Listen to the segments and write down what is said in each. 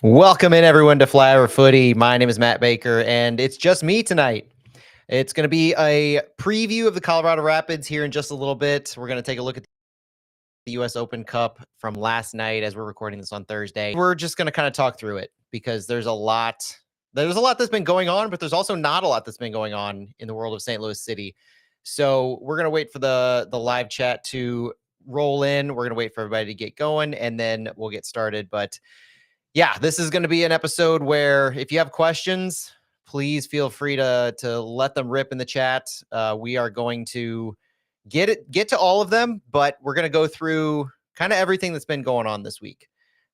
Welcome in everyone to Flyover Footy. My name is Matt Baker, and it's just me tonight. It's going to be a preview of the Colorado Rapids here in just a little bit. We're going to take a look at the U.S. Open Cup from last night as we're recording this on Thursday. We're just going to kind of talk through it because there's a lot. There's a lot that's been going on, but there's also not a lot that's been going on in the world of St. Louis City. So we're going to wait for the live chat to roll in. We're going to wait for everybody to get going, and then we'll get started. But yeah, this is going to be an episode where if you have questions, please feel free to let them rip in the chat. We are going to get to all of them, but we're going to go through kind of everything that's been going on this week.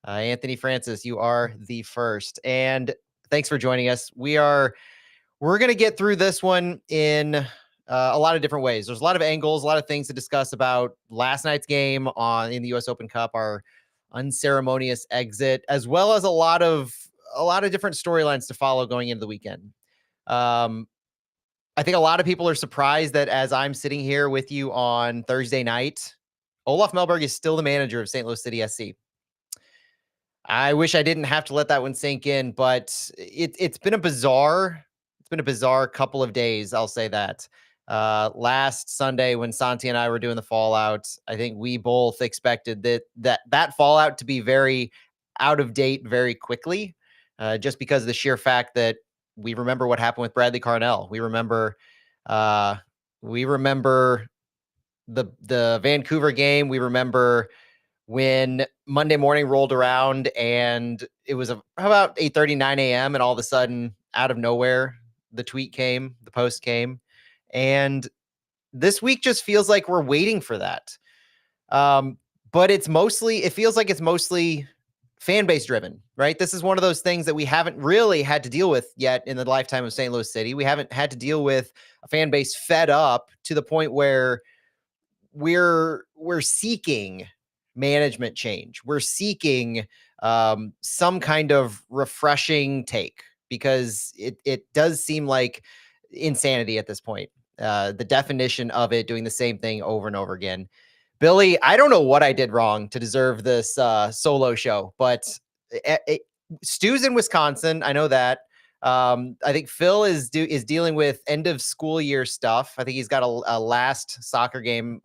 Anthony Francis, you are the first, and thanks for joining us. We're going to get through this one in a lot of different ways. There's a lot of angles, a lot of things to discuss about last night's game in the U.S. Open Cup, our unceremonious exit, as well as a lot of different storylines to follow going into the weekend. I think a lot of people are surprised that as I'm sitting here with you on Thursday night, Olaf Melberg is still the manager of St. Louis City SC. I wish I didn't have to let that one sink in, but it's been a bizarre couple of days. I'll say that. Last Sunday when Santi and I were doing the fallout, I think we both expected that fallout to be very out of date very quickly, just because of the sheer fact that we remember what happened with Bradley Carnell. We remember the Vancouver game. We remember when Monday morning rolled around and it was about 8:30, 9 a.m. and all of a sudden, out of nowhere, the post came. And this week just feels like we're waiting for that. But it feels like it's mostly fan base driven, right? This is one of those things that we haven't really had to deal with yet in the lifetime of St. Louis City. We haven't had to deal with a fan base fed up to the point where we're seeking management change. We're seeking some kind of refreshing take because it does seem like insanity at this point. The definition of it, doing the same thing over and over again. Billy, I don't know what I did wrong to deserve this solo show, but Stu's in Wisconsin. I know that. I think Phil is dealing with end of school year stuff. I think he's got a last youth soccer game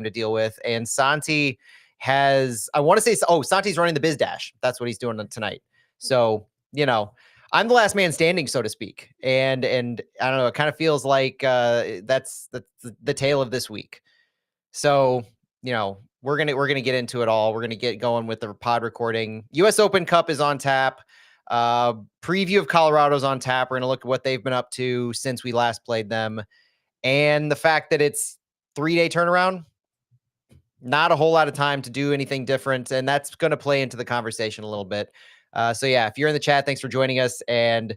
to deal with. And Santi Santi's running the Biz Dash. That's what he's doing tonight. So, I'm the last man standing, so to speak. And I don't know, it kind of feels like that's the tale of this week. So, we're gonna get into it all. We're gonna get going with the pod recording. U.S. Open Cup is on tap. Preview of Colorado's on tap. We're gonna look at what they've been up to since we last played them, and the fact that it's 3-day turnaround. Not a whole lot of time to do anything different, and that's going to play into the conversation a little bit. So yeah, if you're in the chat, thanks for joining us, and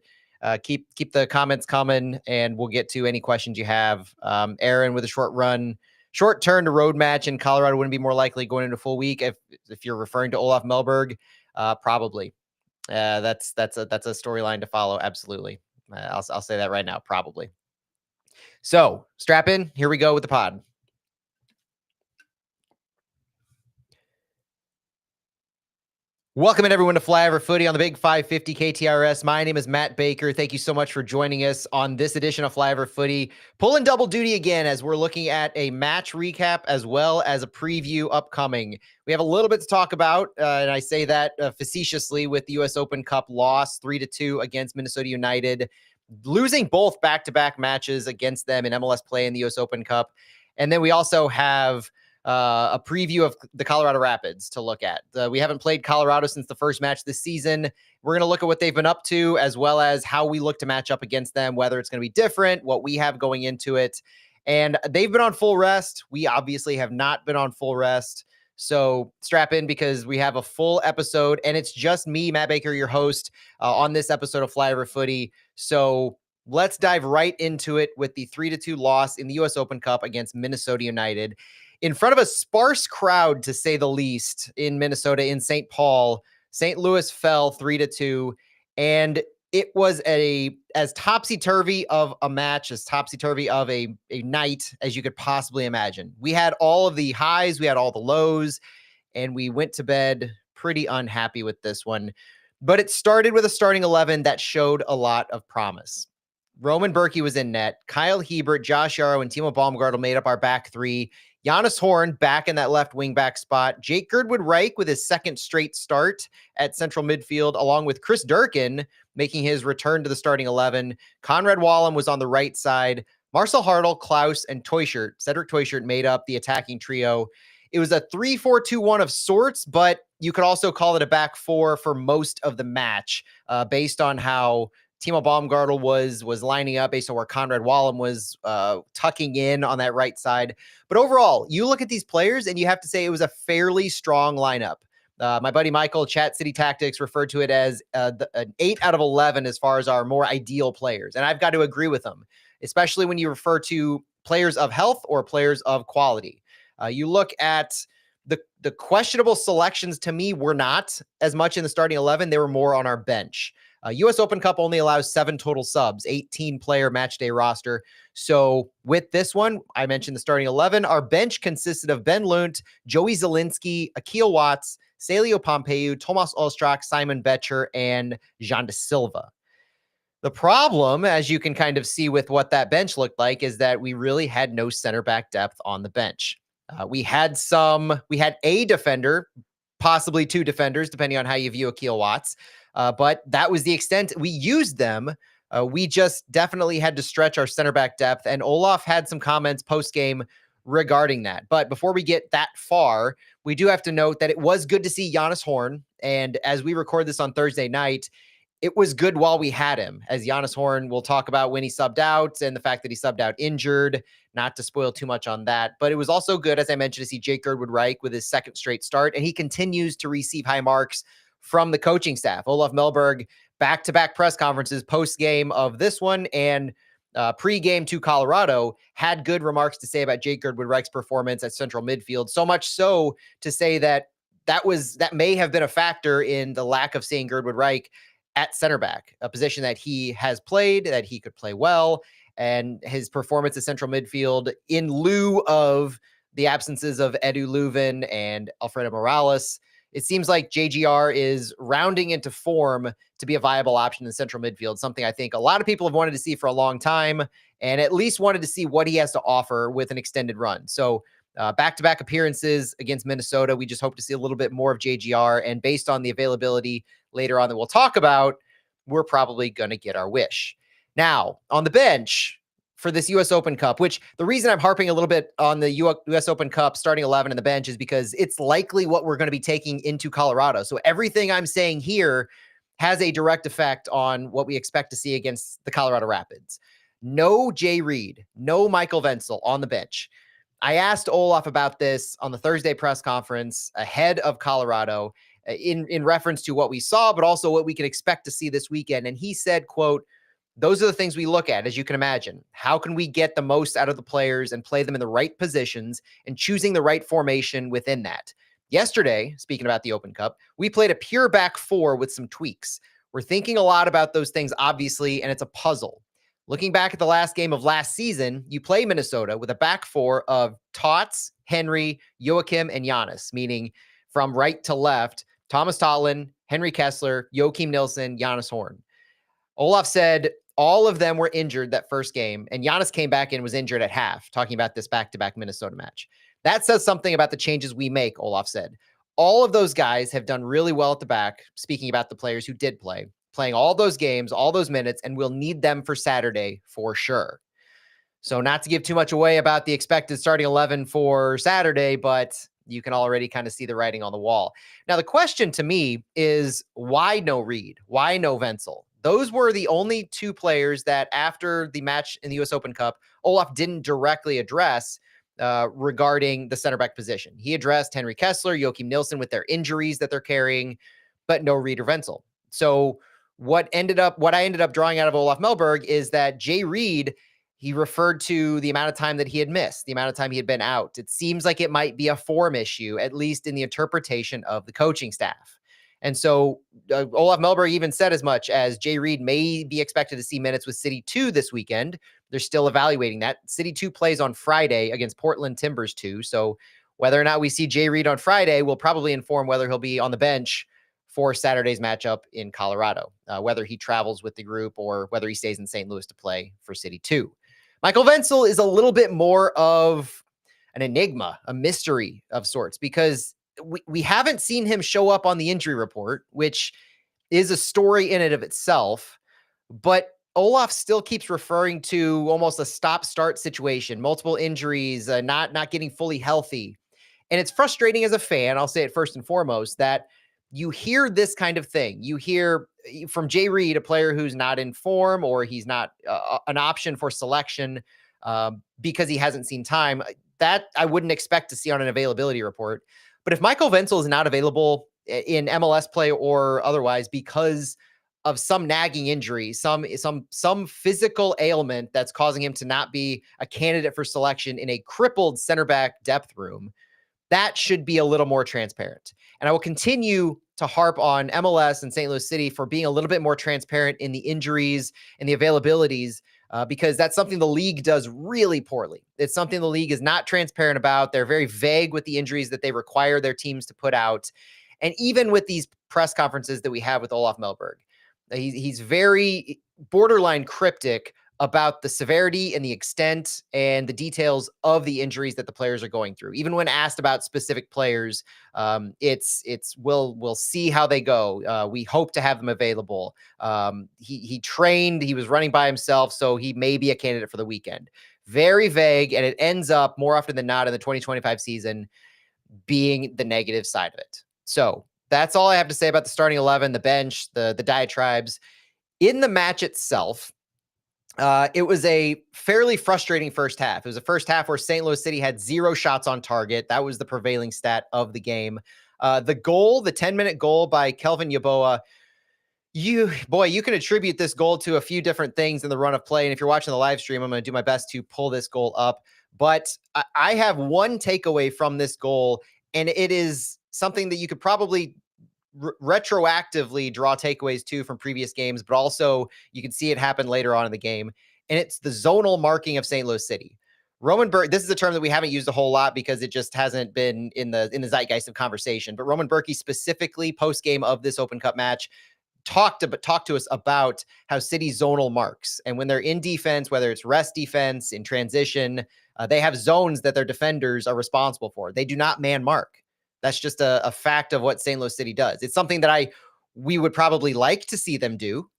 keep the comments coming, and we'll get to any questions you have. Aaron with a short turn to road match in Colorado wouldn't be more likely going into full week if you're referring to Olaf Melberg. Probably. That's a storyline to follow. Absolutely. I'll say that right now. Probably. So strap in. Here we go with the pod. Welcome in everyone to Flyover Footy on the Big 550 KTRS. My name is Matt Baker. Thank you so much for joining us on this edition of Flyover Footy. Pulling double duty again as we're looking at a match recap as well as a preview upcoming. We have a little bit to talk about, and I say that facetiously with the U.S. Open Cup loss 3-2 against Minnesota United, losing both back-to-back matches against them in MLS play in the U.S. Open Cup. And then we also have a preview of the Colorado Rapids to look at. We haven't played Colorado since the first match this season. We're going to look at what they've been up to, as well as how we look to match up against them, whether it's going to be different, what we have going into it. And they've been on full rest. We obviously have not been on full rest. So strap in because we have a full episode, and it's just me, Matt Baker, your host, on this episode of Flyover Footy. So let's dive right into it with the 3-2 loss in the U.S. Open Cup against Minnesota United. In front of a sparse crowd, to say the least, in Minnesota, in St. Paul, St. Louis fell 3-2, and it was as topsy-turvy of a match, as topsy-turvy of a night as you could possibly imagine. We had all of the highs, we had all the lows, and we went to bed pretty unhappy with this one. But it started with a starting 11 that showed a lot of promise. Roman Berkey was in net. Kyle Hebert, Josh Yaro, and Timo Baumgartel made up our back three. Giannis Horn back in that left wing back spot. Jake Girdwood Reich with his second straight start at central midfield, along with Chris Durkin making his return to the starting 11. Conrad Wallem was on the right side. Marcel Hartl, Klaus, and Teuchert, Cedric Teuchert, made up the attacking trio. It was a 3-4-2-1 of sorts, but you could also call it a back four for most of the match, based on how Timo Baumgartel was lining up, based on where Conrad Wallem was tucking in on that right side. But overall, you look at these players and you have to say it was a fairly strong lineup. My buddy Michael, Chat City Tactics, referred to it as an 8 out of 11 as far as our more ideal players. And I've got to agree with them, especially when you refer to players of health or players of quality. You look at the questionable selections, to me, were not as much in the starting 11. They were more on our bench. U.S. Open Cup only allows 7 total subs, 18-player match day roster. So with this one, I mentioned the starting 11. Our bench consisted of Ben Lunt, Joey Zielinski, Akil Watts, Celio Pompeu, Tomas Ostrak, Simon Betcher, and Jean de Silva. The problem, as you can kind of see with what that bench looked like, is that we really had no center back depth on the bench. We had a defender, possibly 2 defenders, depending on how you view Akil Watts. But that was the extent we used them. We just definitely had to stretch our center back depth. And Olaf had some comments post game regarding that. But before we get that far, we do have to note that it was good to see Giannis Horn. And as we record this on Thursday night, it was good while we had him, as Giannis Horn will talk about when he subbed out and the fact that he subbed out injured, not to spoil too much on that. But it was also good, as I mentioned, to see Jake Girdwood Reich with his second straight start, and he continues to receive high marks from the coaching staff. Olaf Melberg, back-to-back press conferences post-game of this one and pre-game to Colorado, had good remarks to say about Jake Girdwood Reich's performance at central midfield, so much so to say that that may have been a factor in the lack of seeing Girdwood Reich at center back, a position that he has played, that he could play well, and his performance at central midfield in lieu of the absences of Edu Leuven and Alfredo Morales. It seems like JGR is rounding into form to be a viable option in central midfield, something I think a lot of people have wanted to see for a long time, and at least wanted to see what he has to offer with an extended run. So back-to-back appearances against Minnesota, we just hope to see a little bit more of JGR, and based on the availability later on that we'll talk about, we're probably going to get our wish. Now, on the bench for this U.S. Open Cup, which the reason I'm harping a little bit on the U.S. Open Cup starting 11 in the bench is because it's likely what we're going to be taking into Colorado. So everything I'm saying here has a direct effect on what we expect to see against the Colorado Rapids. No Jay Reed, no Michael Wenzel on the bench. I asked Olaf about this on the Thursday press conference ahead of Colorado, in reference to what we saw, but also what we can expect to see this weekend. And he said, quote, "Those are the things we look at, as you can imagine. How can we get the most out of the players and play them in the right positions and choosing the right formation within that?" Yesterday, speaking about the Open Cup, we played a pure back four with some tweaks. We're thinking a lot about those things, obviously, and it's a puzzle. Looking back at the last game of last season, you play Minnesota with a back four of Tots, Henry, Joachim, and Giannis, meaning from right to left, Thomas Totland, Henry Kessler, Joachim Nilsson, Giannis Horn. Olaf said all of them were injured that first game, and Giannis came back and was injured at half, talking about this back-to-back Minnesota match. That says something about the changes we make, Olaf said. All of those guys have done really well at the back, speaking about the players who did play, playing all those games, all those minutes, and we'll need them for Saturday for sure. So not to give too much away about the expected starting 11 for Saturday, but you can already kind of see the writing on the wall. Now, the question to me is, why no Reed? Why no Wenzel? Those were the only 2 players that after the match in the U.S. Open Cup, Olaf didn't directly address regarding the center back position. He addressed Henry Kessler, Joachim Nilsson with their injuries that they're carrying, but no Reed or Wenzel. So what I ended up drawing out of Olaf Melberg is that Jay Reed, he referred to the amount of time that he had missed, the amount of time he had been out. It seems like it might be a form issue, at least in the interpretation of the coaching staff. And so Olaf Melberg even said as much as Jay Reed may be expected to see minutes with City 2 this weekend. They're still evaluating that. City 2 plays on Friday against Portland Timbers 2. So whether or not we see Jay Reed on Friday will probably inform whether he'll be on the bench for Saturday's matchup in Colorado, whether he travels with the group or whether he stays in St. Louis to play for City 2. Michael Wenzel is a little bit more of an enigma, a mystery of sorts, because we haven't seen him show up on the injury report, which is a story in and of itself. But Olaf still keeps referring to almost a stop-start situation, multiple injuries, not getting fully healthy. And it's frustrating as a fan, I'll say it first and foremost, that you hear this kind of thing. You hear from Jay Reed, a player who's not in form or he's not an option for selection because he hasn't seen time. That I wouldn't expect to see on an availability report. But if Michael Wenzel is not available in MLS play or otherwise because of some nagging injury, some physical ailment that's causing him to not be a candidate for selection in a crippled center back depth room, that should be a little more transparent. And I will continue to harp on MLS and St. Louis City for being a little bit more transparent in the injuries and the availabilities because that's something the league does really poorly. It's something the league is not transparent about. They're very vague with the injuries that they require their teams to put out. And even with these press conferences that we have with Olaf Melberg, he's very borderline cryptic about the severity and the extent and the details of the injuries that the players are going through. Even when asked about specific players, we'll see how they go. We hope to have them available. He trained, he was running by himself, so he may be a candidate for the weekend. Very vague, and it ends up more often than not in the 2025 season being the negative side of it. So that's all I have to say about the starting 11, the bench, the diatribes. In the match itself, it was a fairly frustrating first half. It was a first half where St. Louis City had 0 shots on target. That was the prevailing stat of the game. The 10-minute goal by Kelvin Yeboah, you can attribute this goal to a few different things in the run of play. And if you're watching the live stream, I'm going to do my best to pull this goal up. But I have one takeaway from this goal, and it is something that you could probably retroactively draw takeaways too from previous games, but also you can see it happen later on in the game. And it's the zonal marking of St. Louis City. Roman Burke, this is a term that we haven't used a whole lot because it just hasn't been in the zeitgeist of conversation. But Roman Burke specifically post game of this Open Cup match talked to us about how City zonal marks. And when they're in defense, whether it's rest defense, in transition, they have zones that their defenders are responsible for. They do not man mark. That's just a fact of what St. Louis City does. It's something that we would probably like to see them do,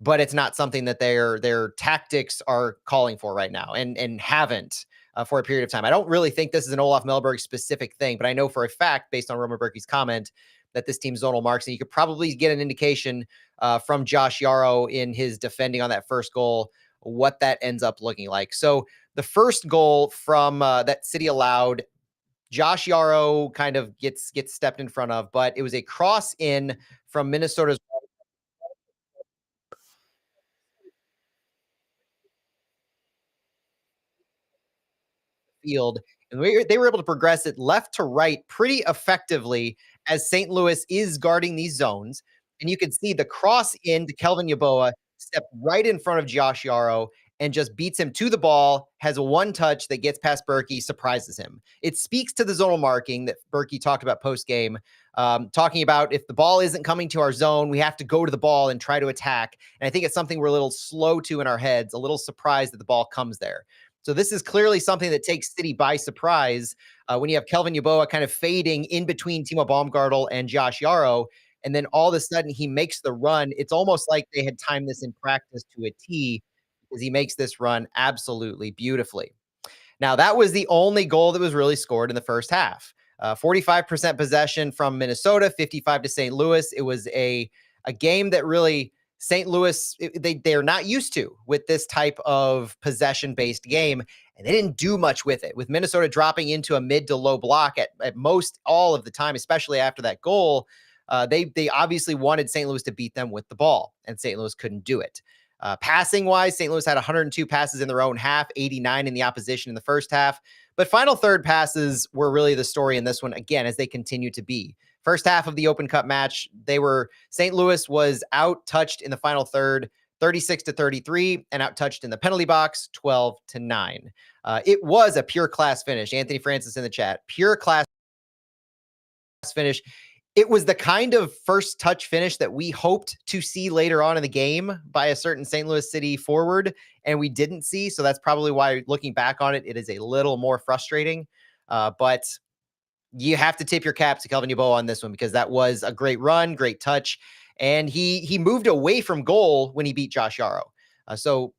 but it's not something that their tactics are calling for right now and haven't for a period of time. I don't really think this is an Olaf Melberg specific thing, but I know for a fact, based on Roman Burke's comment, that this team zonal marks, and you could probably get an indication from Josh Yaro in his defending on that first goal, what that ends up looking like. So the first goal from that City allowed, Josh Yaro kind of gets stepped in front of, but it was a cross in from Minnesota's field. And they were able to progress it left to right pretty effectively as St. Louis is guarding these zones. And you can see the cross in to Kelvin Yeboah step right in front of Josh Yaro and just beats him to the ball, has a one touch that gets past Berkey, surprises him. It speaks to the zonal marking that Berkey talked about post game, talking about if the ball isn't coming to our zone, we have to go to the ball and try to attack. And I think it's something we're a little slow to in our heads, a little surprised that the ball comes there. So this is clearly something that takes City by surprise when you have Kelvin Yeboah kind of fading in between Timo Baumgartel and Josh Yaro. And then all of a sudden he makes the run. It's almost like they had timed this in practice to a T because he makes this run absolutely beautifully. Now, that was the only goal that was really scored in the first half. 45% possession from Minnesota, 55 to St. Louis. It was a game that really St. Louis, they're not used to with this type of possession-based game, and they didn't do much with it. With Minnesota dropping into a mid to low block at most all of the time, especially after that goal, they obviously wanted St. Louis to beat them with the ball, and St. Louis couldn't do it. Passing-wise, St. Louis had 102 passes in their own half, 89 in the opposition in the first half. But final third passes were really the story in this one, again, as they continue to be. First half of the Open Cup match, St. Louis was out-touched in the final third, 36 to 33, and out-touched in the penalty box, 12 to 9. It was a pure class finish. Anthony Francis in the chat. Pure class finish. It was the kind of first touch finish that we hoped to see later on in the game by a certain St. Louis City forward, and we didn't see. So that's probably why, looking back on it, it is a little more frustrating. But you have to tip your cap to Kelvin Yeboah on this one because that was a great run, great touch, and he moved away from goal when he beat Josh Yarrow. So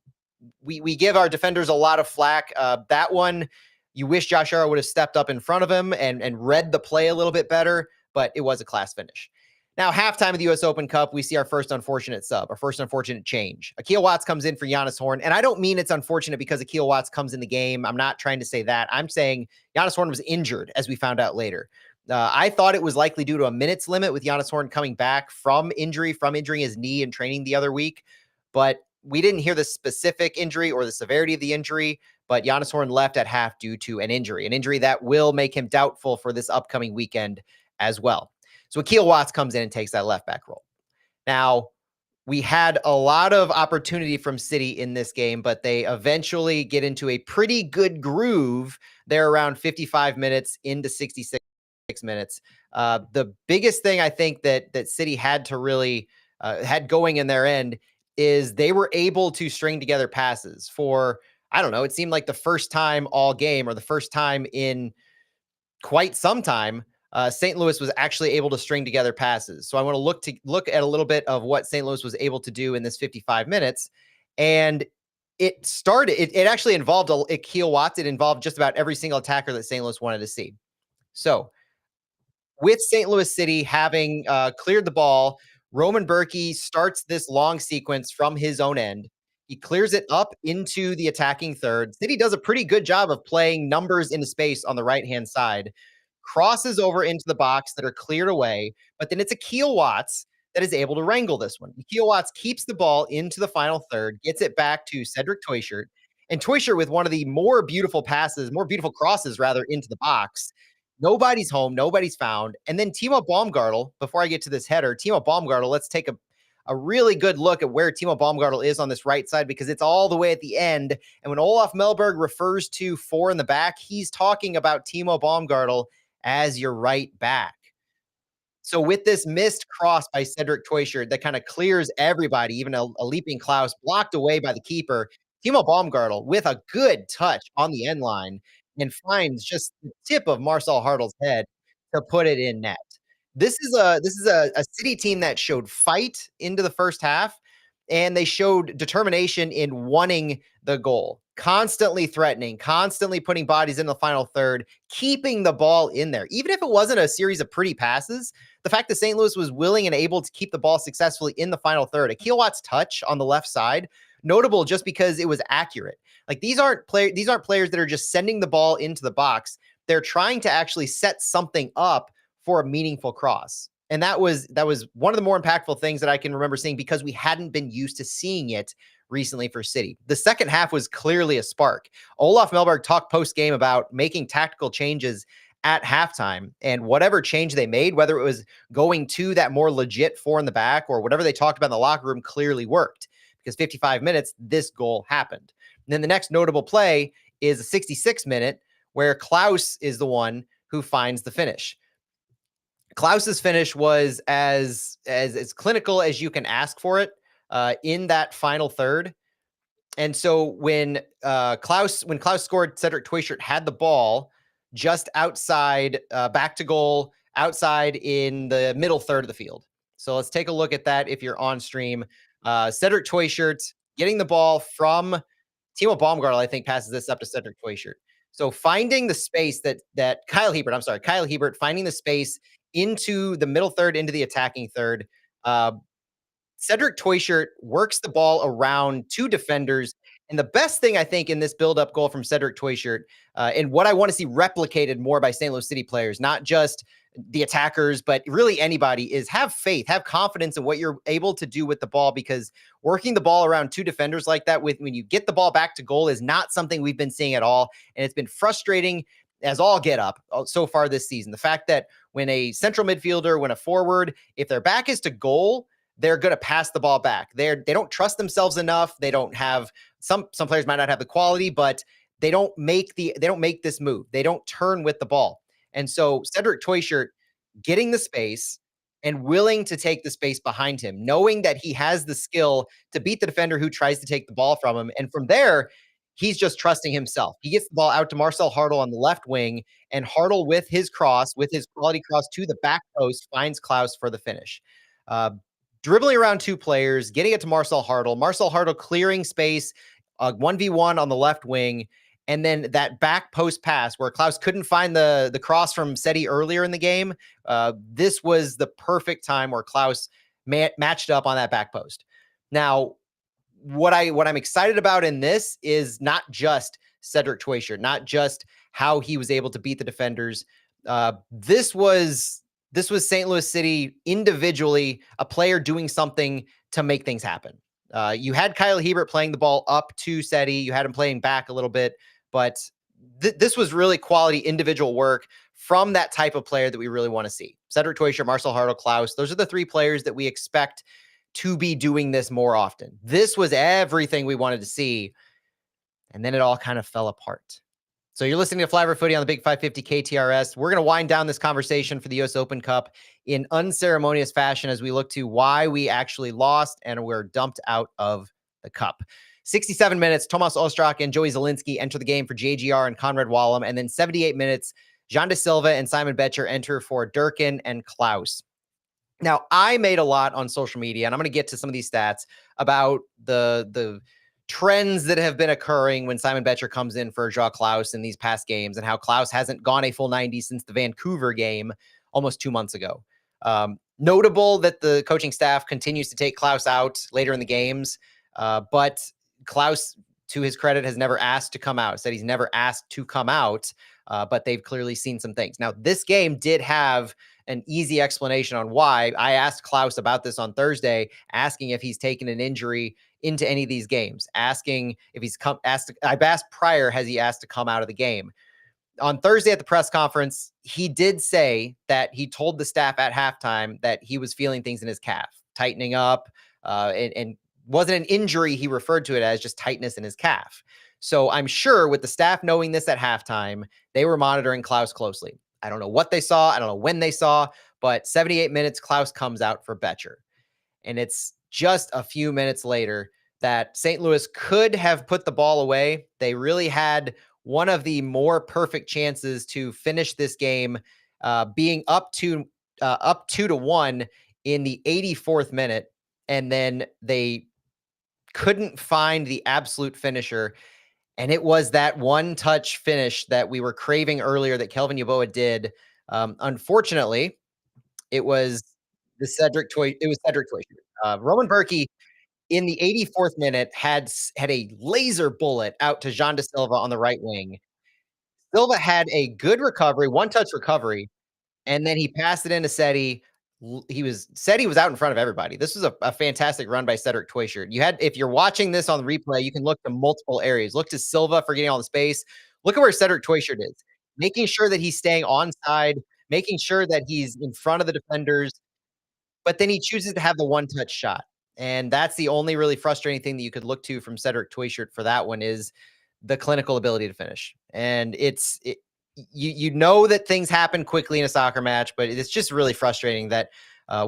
we give our defenders a lot of flack. That one, you wish Josh Yarrow would have stepped up in front of him and read the play a little bit better, but it was a class finish. Now, halftime of the U.S. Open Cup, we see our first unfortunate sub, our first unfortunate change. Akil Watts comes in for Giannis Horn, and I don't mean it's unfortunate because Akil Watts comes in the game. I'm not trying to say that. I'm saying Giannis Horn was injured, as we found out later. I thought it was likely due to a minutes limit with Giannis Horn coming back from injuring his knee and training the other week, but we didn't hear the specific injury or the severity of the injury, but Giannis Horn left at half due to an injury that will make him doubtful for this upcoming weekend as well. So Akil Watts comes in and takes that left back role. Now, we had a lot of opportunity from City in this game, but they eventually get into a pretty good groove. They're around 55 minutes into 66 minutes. The biggest thing I think that City had to really had going in their end is they were able to string together passes for, I don't know, it seemed like the first time all game or the first time in quite some time. St. Louis was actually able to string together passes. So I want to look at a little bit of what St. Louis was able to do in this 55 minutes. And it actually involved Akil Watts. It involved just about every single attacker that St. Louis wanted to see. So with St. Louis City having cleared the ball, Roman Berkey starts this long sequence from his own end. He clears it up into the attacking third. City does a pretty good job of playing numbers into space on the right-hand side, crosses over into the box that are cleared away, but then it's Akil Watts that is able to wrangle this one. Akil Watts keeps the ball into the final third, gets it back to Cedric Toyshirt, and Toyshirt with one of the more beautiful crosses rather into the box. Nobody's home, nobody's found. And then Timo Baumgartel, before I get to this header, Timo Baumgartel, let's take a really good look at where Timo Baumgartel is on this right side because it's all the way at the end. And when Olaf Melberg refers to four in the back, he's talking about Timo Baumgartel as your right back. So with this missed cross by Cedric Toyshirt that kind of clears everybody, even a leaping Klaus blocked away by the keeper, Timo Baumgartel with a good touch on the end line and finds just the tip of Marcel Hartel's head to put it in net. This is a City team that showed fight into the first half, and they showed determination in wanting the goal, constantly threatening, constantly putting bodies in the final third, keeping the ball in there. Even if it wasn't a series of pretty passes, the fact that St. Louis was willing and able to keep the ball successfully in the final third, Akil Watts' touch on the left side, notable just because it was accurate. Like these aren't players that are just sending the ball into the box. They're trying to actually set something up for a meaningful cross. And that was one of the more impactful things that I can remember seeing because we hadn't been used to seeing it recently for City. The second half was clearly a spark. Olaf Melberg talked post game about making tactical changes at halftime, and whatever change they made, whether it was going to that more legit four in the back or whatever they talked about in the locker room, clearly worked because 55 minutes, this goal happened. And then the next notable play is a 66 minute where Klaus is the one who finds the finish. Klaus's finish was as clinical as you can ask for it in that final third. And so when Klaus scored, Cedric Toyshirt had the ball just outside, back to goal, outside in the middle third of the field. So let's take a look at that if you're on stream. Cedric Toyshirt getting the ball from Timo Baumgartel, I think, passes this up to Cedric Toyshirt. So finding the space that Kyle Hebert finding the space into the middle third, into the attacking third. Cedric Toyshirt works the ball around two defenders. And the best thing I think in this build-up goal from Cedric Toyshirt, and what I want to see replicated more by St. Louis City players, not just the attackers, but really anybody, is have faith, have confidence in what you're able to do with the ball, because working the ball around two defenders like that when you get the ball back to goal is not something we've been seeing at all. And it's been frustrating as all get up so far this season. The fact that when a central midfielder, when a forward, if their back is to goal, they're going to pass the ball back. They don't trust themselves enough. They don't have some players might not have the quality, but they don't make this move. They don't turn with the ball. And so Cedric Toyshirt getting the space, and willing to take the space behind him, knowing that he has the skill to beat the defender who tries to take the ball from him. And from there, he's just trusting himself. He gets the ball out to Marcel Hartle on the left wing, and Hartle, with his cross, with his quality cross to the back post, finds Klaus for the finish. Uh, Dribbling around two players, getting it to Marcel Hartle. Marcel Hartle clearing space, 1v1 on the left wing, and then that back post pass where Klaus couldn't find the cross from Seti earlier in the game. This was the perfect time where Klaus matched up on that back post. Now, what I'm excited about in this is not just Cedric Teuchert, not just how he was able to beat the defenders. This was St. Louis City individually, a player doing something to make things happen. You had Kyle Hiebert playing the ball up to Seti. You had him playing back a little bit, but this was really quality individual work from that type of player that we really want to see. Cedric Teuchert, Marcel Hartle, Klaus. Those are the three players that we expect to be doing this more often. This was everything we wanted to see, and then it all kind of fell apart. So you're listening to Flyover Footy on the Big 550 KTRS. We're going to wind down this conversation for the U.S. Open Cup in unceremonious fashion as we look to why we actually lost and were dumped out of the Cup. 67 minutes, Tomas Ostrak and Joey Zielinski enter the game for JGR and Conrad Wallem. And then 78 minutes, Jean De Silva and Simon Betcher enter for Durkin and Klaus. Now, I made a lot on social media, and I'm going to get to some of these stats about the trends that have been occurring when Simon Betcher comes in for Joao Klaus in these past games, and how Klaus hasn't gone a full 90 since the Vancouver game almost 2 months ago. Notable that the coaching staff continues to take Klaus out later in the games, but Klaus, to his credit, has never asked to come out. Said he's never asked to come out, but they've clearly seen some things. Now, this game did have an easy explanation on why. I asked Klaus about this on Thursday, asking if he's taken an injury into any of these games, asking if he's I've asked prior, has he asked to come out of the game? On Thursday at the press conference, he did say that he told the staff at halftime that he was feeling things in his calf, tightening up, and wasn't an injury. He referred to it as just tightness in his calf. So I'm sure with the staff knowing this at halftime, they were monitoring Klaus closely. I don't know what they saw. I don't know when they saw, but 78 minutes, Klaus comes out for Betcher. And it's just a few minutes later that St. Louis could have put the ball away. They really had one of the more perfect chances to finish this game, being up 2-1 in the 84th minute. And then they couldn't find the absolute finisher. And it was that one-touch finish that we were craving earlier that Kelvin Yeboah did. Unfortunately, it was Cedric Teuchert. Roman Berkey in the 84th minute had a laser bullet out to Jean De Silva on the right wing. Silva had a good recovery, one-touch recovery, and then he passed it into Seti. Seti was out in front of everybody. This was a fantastic run by Cedric Teuchert. If you're watching this on the replay, you can look to multiple areas. Look to Silva for getting all the space. Look at where Cedric Teuchert is, making sure that he's staying onside, making sure that he's in front of the defenders. But then he chooses to have the one-touch shot. And that's the only really frustrating thing that you could look to from Cedric Teuchert for that one, is the clinical ability to finish. And you know that things happen quickly in a soccer match, but it's just really frustrating that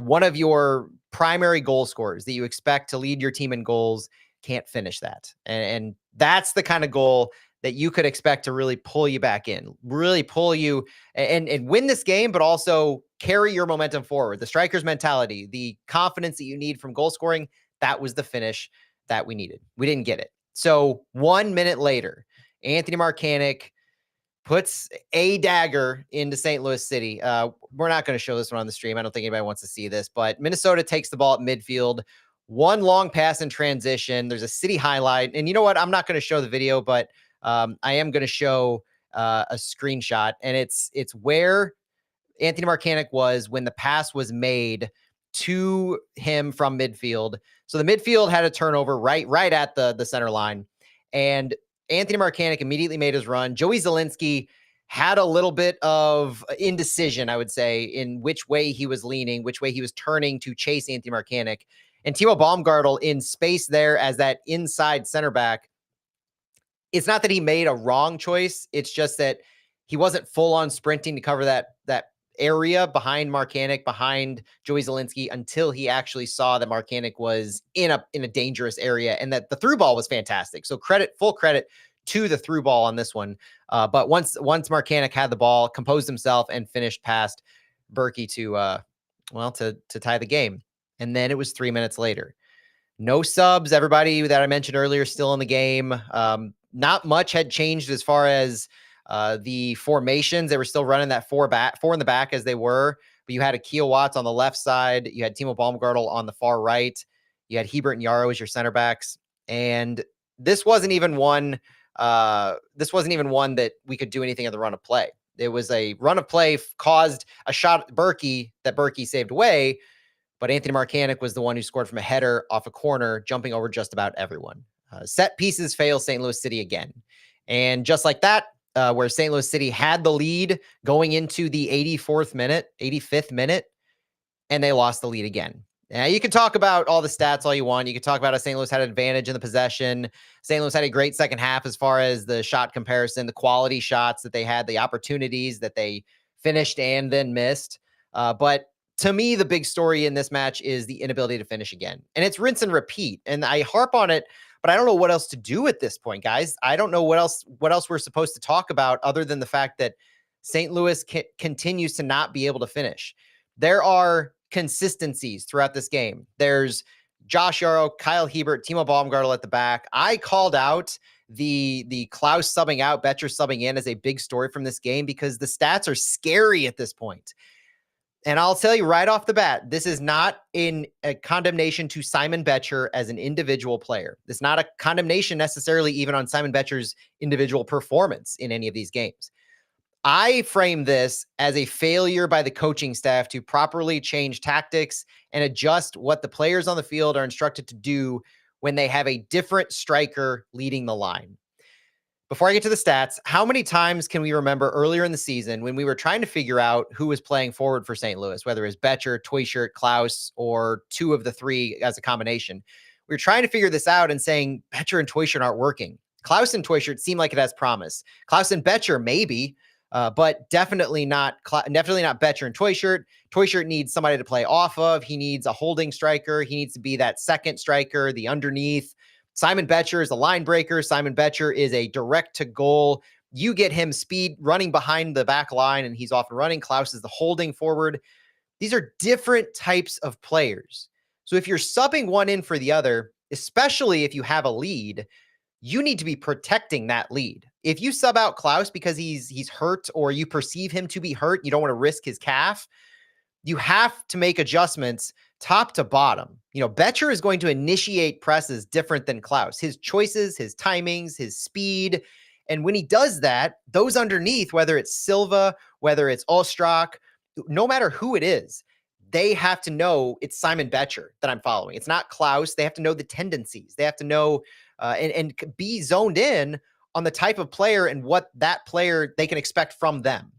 one of your primary goal scorers that you expect to lead your team in goals can't finish that. And that's the kind of goal that you could expect to really pull you back in, really pull you and win this game, but also carry your momentum forward. The striker's mentality, the confidence that you need from goal scoring, that was the finish that we needed. We didn't get it. So 1 minute later, Anthony Markanic puts a dagger into St. Louis City. We're not going to show this one on the stream. I don't think anybody wants to see this, but Minnesota takes the ball at midfield. One long pass in transition. There's a City highlight. And you know what? I'm not going to show the video, but I am going to show a screenshot. And it's where Anthony Markanic was when the pass was made to him from midfield. So the midfield had a turnover right at the center line. And Anthony Markanic immediately made his run. Joey Zielinski had a little bit of indecision, I would say, in which way he was leaning, which way he was turning to chase Anthony Markanic. And Timo Baumgartel in space there as that inside center back. It's not that he made a wrong choice. It's just that he wasn't full on sprinting to cover that area behind Marcanic, behind Joey Zielinski, until he actually saw that Marcanic was in a dangerous area and that the through ball was fantastic. So full credit to the through ball on this one. But once Marcanic had the ball, composed himself and finished past Berkey to tie the game. And then it was 3 minutes later. No subs. Everybody that I mentioned earlier still in the game. Not much had changed as far as the formations. They were still running that four in the back as they were. But you had Akil Watts on the left side. You had Timo Baumgartel on the far right. You had Hebert and Yaro as your center backs. And this wasn't even one that we could do anything in the run of play. It was a run of play caused a shot at Berkey that Berkey saved away. But Anthony Marcanic was the one who scored from a header off a corner, jumping over just about everyone. Set pieces fail St. Louis City again. And just like that, where St. Louis City had the lead going into the 85th minute, and they lost the lead again. Now, you can talk about all the stats all you want. You can talk about how St. Louis had an advantage in the possession. St. Louis had a great second half as far as the shot comparison, the quality shots that they had, the opportunities that they finished and then missed. But to me, the big story in this match is the inability to finish again. And it's rinse and repeat. And I harp on it, but I don't know what else to do at this point, guys. I don't know what else we're supposed to talk about other than the fact that St. Louis continues to not be able to finish. There are consistencies throughout this game. There's Josh Yaro, Kyle Hebert, Timo Baumgartel at the back. I called out the Klaus subbing out, Betcher subbing in as a big story from this game because the stats are scary at this point. And I'll tell you right off the bat, this is not in a condemnation to Simon Betcher as an individual player. It's not a condemnation necessarily even on Simon Betcher's individual performance in any of these games. I frame this as a failure by the coaching staff to properly change tactics and adjust what the players on the field are instructed to do when they have a different striker leading the line. Before I get to the stats, how many times can we remember earlier in the season when we were trying to figure out who was playing forward for St. Louis, whether it was Betcher, Teuscher, Klaus, or two of the three as a combination? We were trying to figure this out and saying Betcher and Teuscher aren't working. Klaus and Teuscher, it seemed like it has promise. Klaus and Betcher, maybe, but definitely not Betcher and Teuscher. Teuscher needs somebody to play off of. He needs a holding striker. He needs to be that second striker, the underneath. Simon Betcher is a line breaker. Simon Betcher is a direct to goal. You get him speed running behind the back line, and he's off and running. Klaus is the holding forward. These are different types of players. So if you're subbing one in for the other, especially if you have a lead, you need to be protecting that lead. If you sub out Klaus because he's hurt or you perceive him to be hurt, you don't want to risk his calf, you have to make adjustments top to bottom. Betcher is going to initiate presses different than Klaus. His choices, his timings, his speed. And when he does that, those underneath, whether it's Silva, whether it's Ostrak, no matter who it is, they have to know it's Simon Betcher that I'm following. It's not Klaus. They have to know the tendencies. They have to know and be zoned in on the type of player and what that player they can expect from them.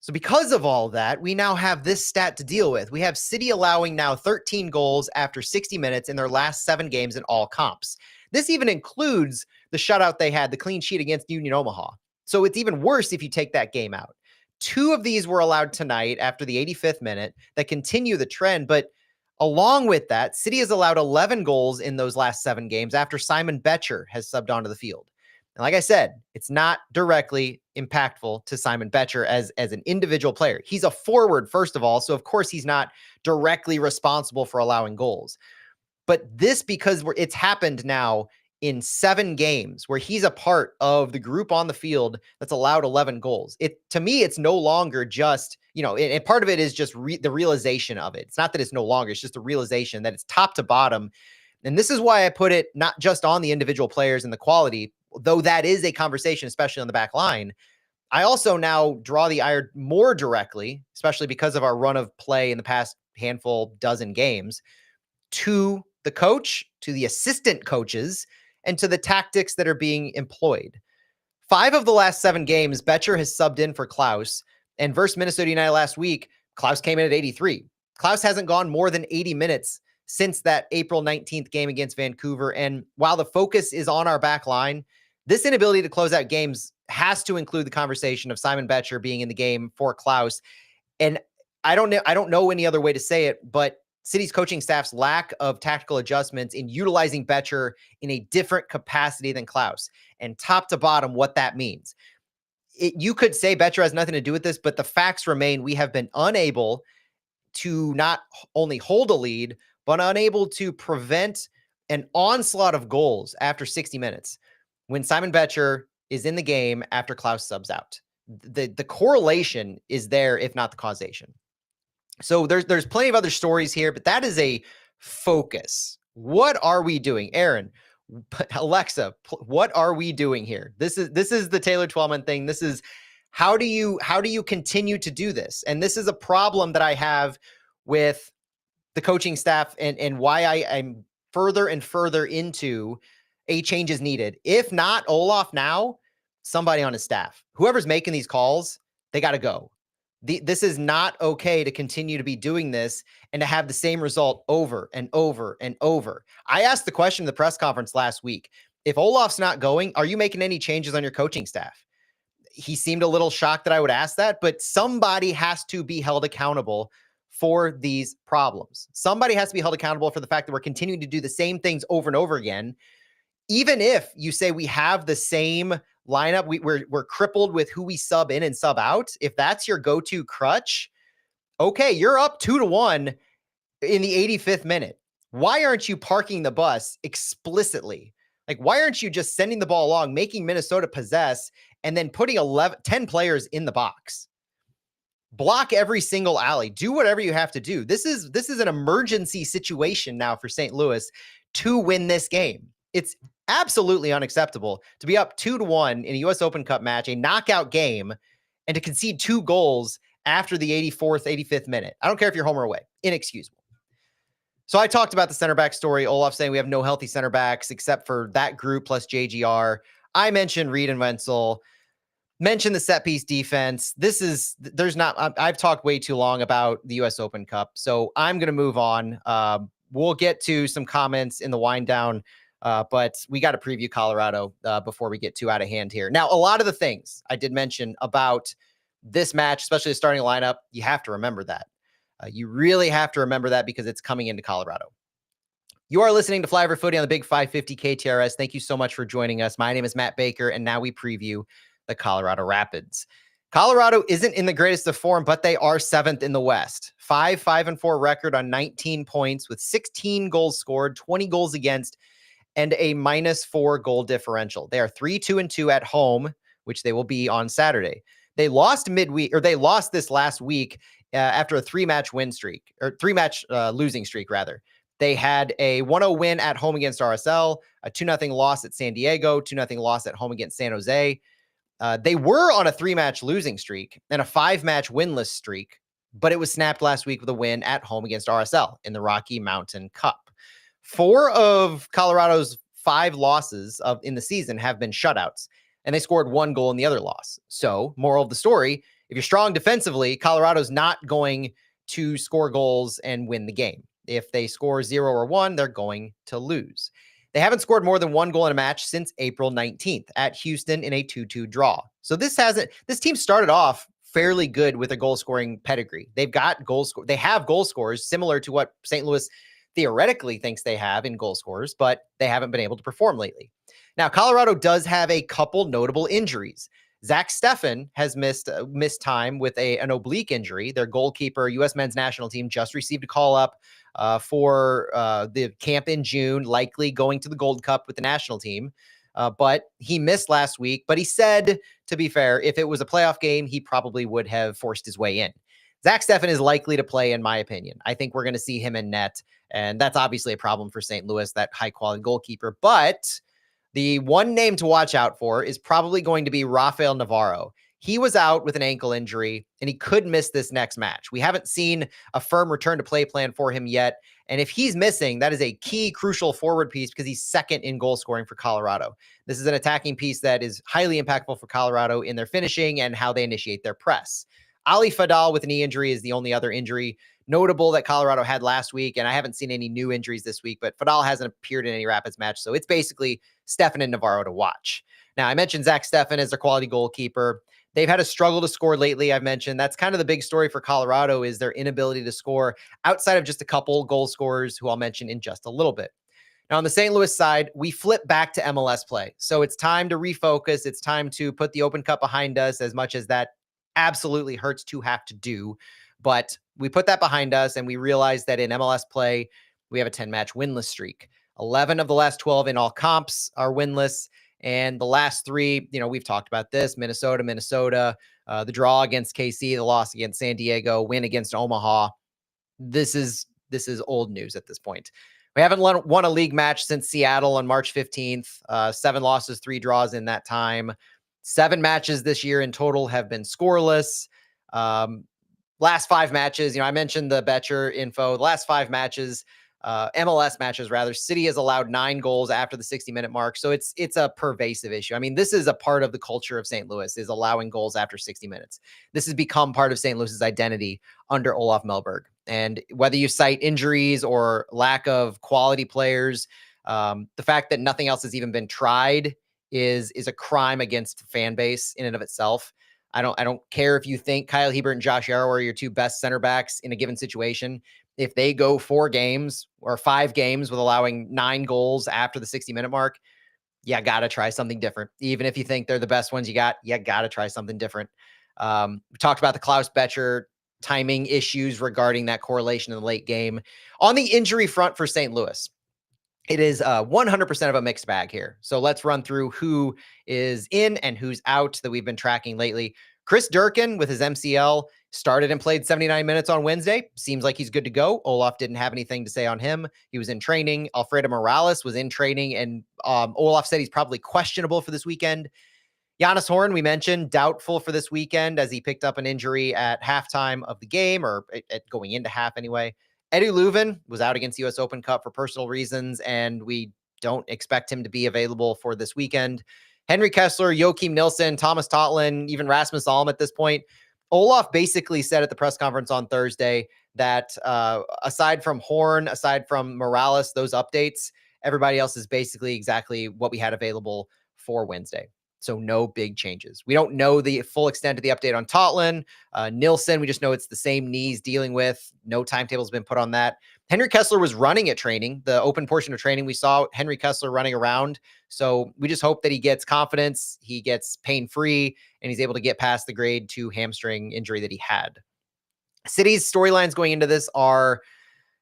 So because of all that, we now have this stat to deal with. We have City allowing now 13 goals after 60 minutes in their last 7 games in all comps. This even includes the shutout they had, the clean sheet against Union Omaha. So it's even worse if you take that game out. 2 of these were allowed tonight after the 85th minute that continue the trend. But along with that, City has allowed 11 goals in those last 7 games after Simon Betcher has subbed onto the field. And like I said, it's not directly impactful to Simon Betcher as an individual player. He's a forward, first of all, so of course he's not directly responsible for allowing goals. But this, because it's happened now in 7 games where he's a part of the group on the field that's allowed 11 goals. To me, it's no longer just, and part of it is just the realization of it. It's not that it's no longer, it's just the realization that it's top to bottom. And this is why I put it not just on the individual players and the quality, though that is a conversation, especially on the back line. I also now draw the ire more directly, especially because of our run of play in the past dozen games, to the coach, to the assistant coaches, and to the tactics that are being employed. 5 of the last 7 games, Betcher has subbed in for Klaus, and versus Minnesota United last week, Klaus came in at 83. Klaus hasn't gone more than 80 minutes since that April 19th game against Vancouver. And while the focus is on our back line, this inability to close out games has to include the conversation of Simon Betcher being in the game for Klaus. And I don't know any other way to say it, but City's coaching staff's lack of tactical adjustments in utilizing Betcher in a different capacity than Klaus, and top to bottom, what that means. You could say Betcher has nothing to do with this, but the facts remain we have been unable to not only hold a lead, but unable to prevent an onslaught of goals after 60 minutes when Simon Betcher is in the game after Klaus subs out. The correlation is there, if not the causation. So there's plenty of other stories here, but that is a focus. What are we doing, Aaron? Alexa, what are we doing here? This is the Taylor Twellman thing. This is how do you continue to do this? And this is a problem that I have with the coaching staff and why I'm further and further into a change is needed. If not Olaf now, somebody on his staff, whoever's making these calls, they got to go. This is not okay to continue to be doing this and to have the same result over and over and over. I asked the question in the press conference last week, if Olaf's not going, are you making any changes on your coaching staff? He seemed a little shocked that I would ask that, but somebody has to be held accountable for these problems. Somebody has to be held accountable for the fact that we're continuing to do the same things over and over again. Even if you say we have the same lineup, we're crippled with who we sub in and sub out. If that's your go-to crutch, okay, you're up 2-1 in the 85th minute. Why aren't you parking the bus explicitly? Like, why aren't you just sending the ball along, making Minnesota possess, and then putting 10 players in the box? Block every single alley. Do whatever you have to do. This is an emergency situation now for St. Louis to win this game. It's absolutely unacceptable to be up 2-1 in a U.S. Open Cup match, a knockout game, and to concede 2 goals after the 84th, 85th minute. I don't care if you're home or away. Inexcusable. So I talked about the center back story. Olaf saying we have no healthy center backs except for that group plus JGR. I mentioned Reed and Wenzel. Mentioned the set piece defense. I've talked way too long about the U.S. Open Cup, so I'm going to move on. We'll get to some comments in the wind down. But we got to preview Colorado before we get too out of hand here. Now, a lot of the things I did mention about this match, especially the starting lineup, you have to remember that. You really have to remember that because it's coming into Colorado. You are listening to Flyover Footy on the Big 550 KTRS. Thank you so much for joining us. My name is Matt Baker, and now we preview the Colorado Rapids. Colorado isn't in the greatest of form, but they are 7th in the West. 5-4 record on 19 points with 16 goals scored, 20 goals against, and a -4 goal differential. They are 3-2 at home, which they will be on Saturday. They lost this last week after a 3-match win streak, or 3-match losing streak, rather. They had a 1-0 win at home against RSL, a 2-0 loss at San Diego, 2-0 loss at home against San Jose. They were on a 3-match losing streak and a 5-match winless streak, but it was snapped last week with a win at home against RSL in the Rocky Mountain Cup. 4 of Colorado's 5 losses in the season have been shutouts, and they scored 1 goal in the other loss. So, moral of the story, if you're strong defensively, Colorado's not going to score goals and win the game. If they score 0 or 1, they're going to lose. They haven't scored more than 1 goal in a match since April 19th at Houston in a 2-2 draw. So this team started off fairly good with a goal-scoring pedigree. They have goal scorers similar to what St. Louis theoretically thinks they have in goal scorers, but they haven't been able to perform lately. Now, Colorado does have a couple notable injuries. Zach Steffen has missed time with an oblique injury. Their goalkeeper, U.S. men's national team, just received a call up for the camp in June, likely going to the Gold Cup with the national team. But he missed last week. But he said, to be fair, if it was a playoff game, he probably would have forced his way in. Zach Steffen is likely to play, in my opinion. I think we're going to see him in net. And that's obviously a problem for St. Louis, that high-quality goalkeeper. But the one name to watch out for is probably going to be Rafael Navarro. He was out with an ankle injury, and he could miss this next match. We haven't seen a firm return to play plan for him yet. And if he's missing, that is a key, crucial forward piece because he's second in goal scoring for Colorado. This is an attacking piece that is highly impactful for Colorado in their finishing and how they initiate their press. Ali Fadal with a knee injury is the only other injury notable that Colorado had last week, and I haven't seen any new injuries this week, but Fadal hasn't appeared in any Rapids match, so it's basically Steffen and Navarro to watch. Now, I mentioned Zach Steffen as a quality goalkeeper. They've had a struggle to score lately. I've mentioned that's kind of the big story for Colorado is their inability to score outside of just a couple goal scorers who I'll mention in just a little bit. Now, on the St. Louis side, we flip back to MLS play. So it's time to refocus. It's time to put the Open Cup behind us, as much as that absolutely hurts to have to do. But we put that behind us and we realize that in MLS play, we have a 10-match winless streak. 11 of the last 12 in all comps are winless. And the last three, we've talked about this: Minnesota, the draw against KC, the loss against San Diego, win against Omaha. This is old news at this point. We haven't won a league match since Seattle on March 15th. 7 losses, 3 draws in that time. 7 matches this year in total have been scoreless. Last 5 matches, I mentioned the Betcher info. The last 5 matches, MLS matches rather, City has allowed 9 goals after the 60-minute mark. So it's a pervasive issue. I mean, this is a part of the culture of St. Louis, is allowing goals after 60 minutes. This has become part of St. Louis's identity under Olaf Melberg. And whether you cite injuries or lack of quality players, the fact that nothing else has even been tried is a crime against the fan base in and of itself. I don't care if you think Kyle Hiebert and Josh Yarrow are your 2 best center backs in a given situation. If they go 4 games or 5 games with allowing 9 goals after the 60-minute mark, you got to try something different. Even if you think they're the best ones you got to try something different. We talked about the Klaus Betcher timing issues regarding that correlation in the late game. On the injury front for St. Louis, it is 100% of a mixed bag here. So let's run through who is in and who's out that we've been tracking lately. Chris Durkin with his MCL started and played 79 minutes on Wednesday. Seems like he's good to go. Olaf didn't have anything to say on him. He was in training. Alfredo Morales was in training, and Olaf said he's probably questionable for this weekend. Jonas Horn, we mentioned, doubtful for this weekend as he picked up an injury at halftime of the game, or at going into half anyway. Eddie Leuven was out against the U.S. Open Cup for personal reasons, and we don't expect him to be available for this weekend. Henry Kessler, Joachim Nilsson, Thomas Totland, even Rasmus Alm at this point. Olaf basically said at the press conference on Thursday that aside from Horn, aside from Morales, those updates, everybody else is basically exactly what we had available for Wednesday. So no big changes. We don't know the full extent of the update on Totland. Nilsson, we just know it's the same knees dealing with. No timetable has been put on that. Henry Kessler was running at training. The open portion of training, we saw Henry Kessler running around. So we just hope that he gets confidence, he gets pain-free, and he's able to get past the grade 2 hamstring injury that he had. City's storylines going into this are,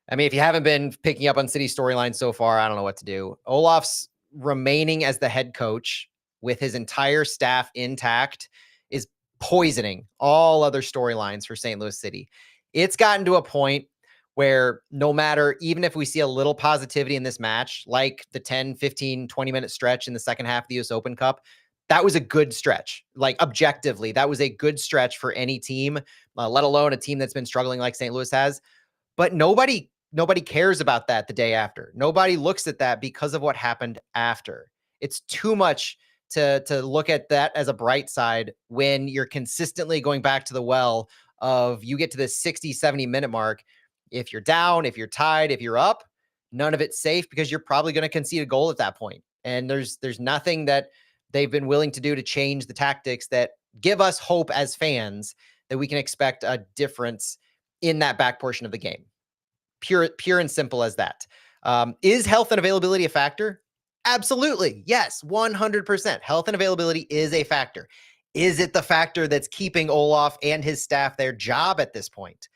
if you haven't been picking up on City's storylines so far, I don't know what to do. Olaf's remaining as the head coach with his entire staff intact is poisoning all other storylines for St. Louis City. It's gotten to a point where no matter, even if we see a little positivity in this match, like the 10, 15, 20-minute stretch in the second half of the US Open Cup, that was a good stretch. Like, objectively, that was a good stretch for any team, let alone a team that's been struggling like St. Louis has. But nobody cares about that the day after. Nobody looks at that because of what happened after. It's too much to look at that as a bright side when you're consistently going back to the well of, you get to this 60, 70-minute mark. If you're down, if you're tied, if you're up, none of it's safe because you're probably going to concede a goal at that point. And there's nothing that they've been willing to do to change the tactics that give us hope as fans that we can expect a difference in that back portion of the game. Pure and simple as that. Is health and availability a factor? Absolutely. Yes, 100%. Health and availability is a factor. Is it the factor that's keeping Olaf and his staff their job at this point?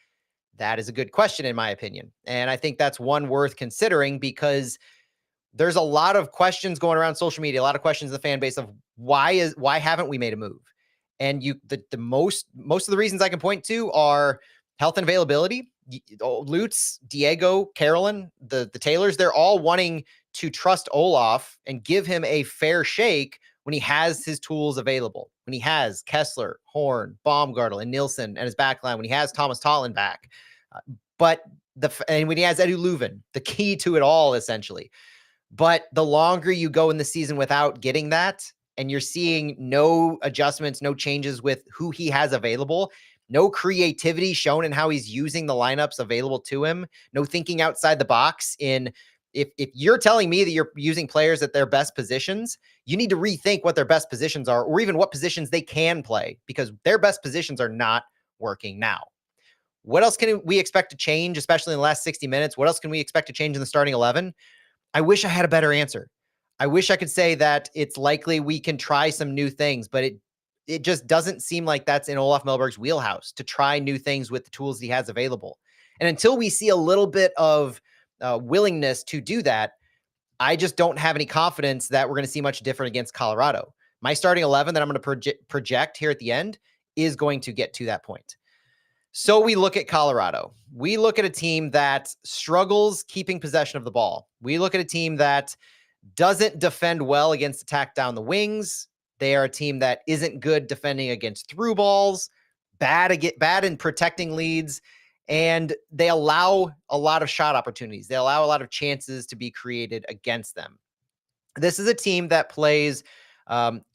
That is a good question, in my opinion. And I think that's one worth considering, because there's a lot of questions going around social media, a lot of questions in the fan base of why haven't we made a move? And most of the reasons I can point to are health and availability. Lutz, Diego, Carolyn, the Taylors, they're all wanting to trust Olaf and give him a fair shake when he has his tools available, when he has Kessler, Horn, Baumgartel, and Nilsson at his backline, when he has Thomas Totland back. And when he has Eddie Leuven, the key to it all, essentially. But the longer you go in the season without getting that, and you're seeing no adjustments, no changes with who he has available, no creativity shown in how he's using the lineups available to him, no thinking outside the box in If you're telling me that you're using players at their best positions, you need to rethink what their best positions are, or even what positions they can play, because their best positions are not working now. What else can we expect to change, especially in the last 60 minutes? What else can we expect to change in the starting 11? I wish I had a better answer. I wish I could say that it's likely we can try some new things, but it just doesn't seem like that's in Olaf Melberg's wheelhouse, to try new things with the tools he has available. And until we see a little bit of willingness to do that, I just don't have any confidence that we're going to see much different against Colorado. My starting 11 that I'm going to project here at the end is going to get to that point. So we look at Colorado. We look at a team that struggles keeping possession of the ball. We look at a team that doesn't defend well against attack down the wings. They are a team that isn't good defending against through balls, bad in protecting leads, and they allow a lot of shot opportunities. They allow a lot of chances to be created against them. This is a team that plays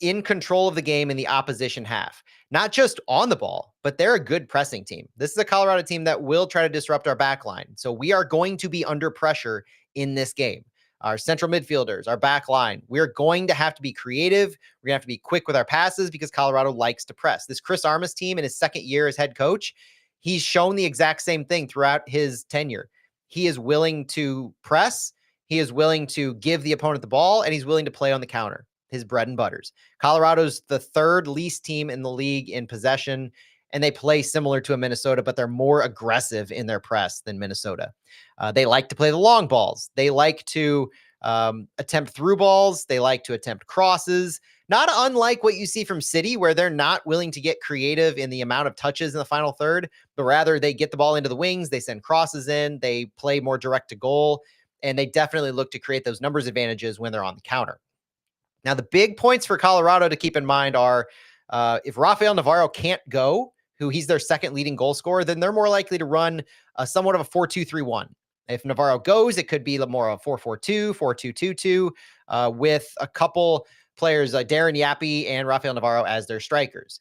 in control of the game in the opposition half, not just on the ball, but they're a good pressing team. This is a Colorado team that will try to disrupt our back line. So we are going to be under pressure in this game. Our central midfielders, our back line, we're going to have to be creative. We're going to have to be quick with our passes because Colorado likes to press. This Chris Armas team in his second year as head coach, he's shown the exact same thing throughout his tenure. He is willing to press. He is willing to give the opponent the ball, and he's willing to play on the counter, his bread and butters. Colorado's the third least team in the league in possession, and they play similar to a Minnesota, but they're more aggressive in their press than Minnesota. They like to play the long balls. They like to attempt through balls. They like to attempt crosses, not unlike what you see from City, where they're not willing to get creative in the amount of touches in the final third, but rather they get the ball into the wings, they send crosses in, they play more direct to goal, and they definitely look to create those numbers advantages when they're on the counter. Now, the big points for Colorado to keep in mind are if Rafael Navarro can't go, who he's their second leading goal scorer, then they're more likely to run somewhat of a 4-2-3-1. If Navarro goes, it could be more of a 4-4-2, 4-2-2-2, with a couple players like Darren Yapi and Rafael Navarro as their strikers.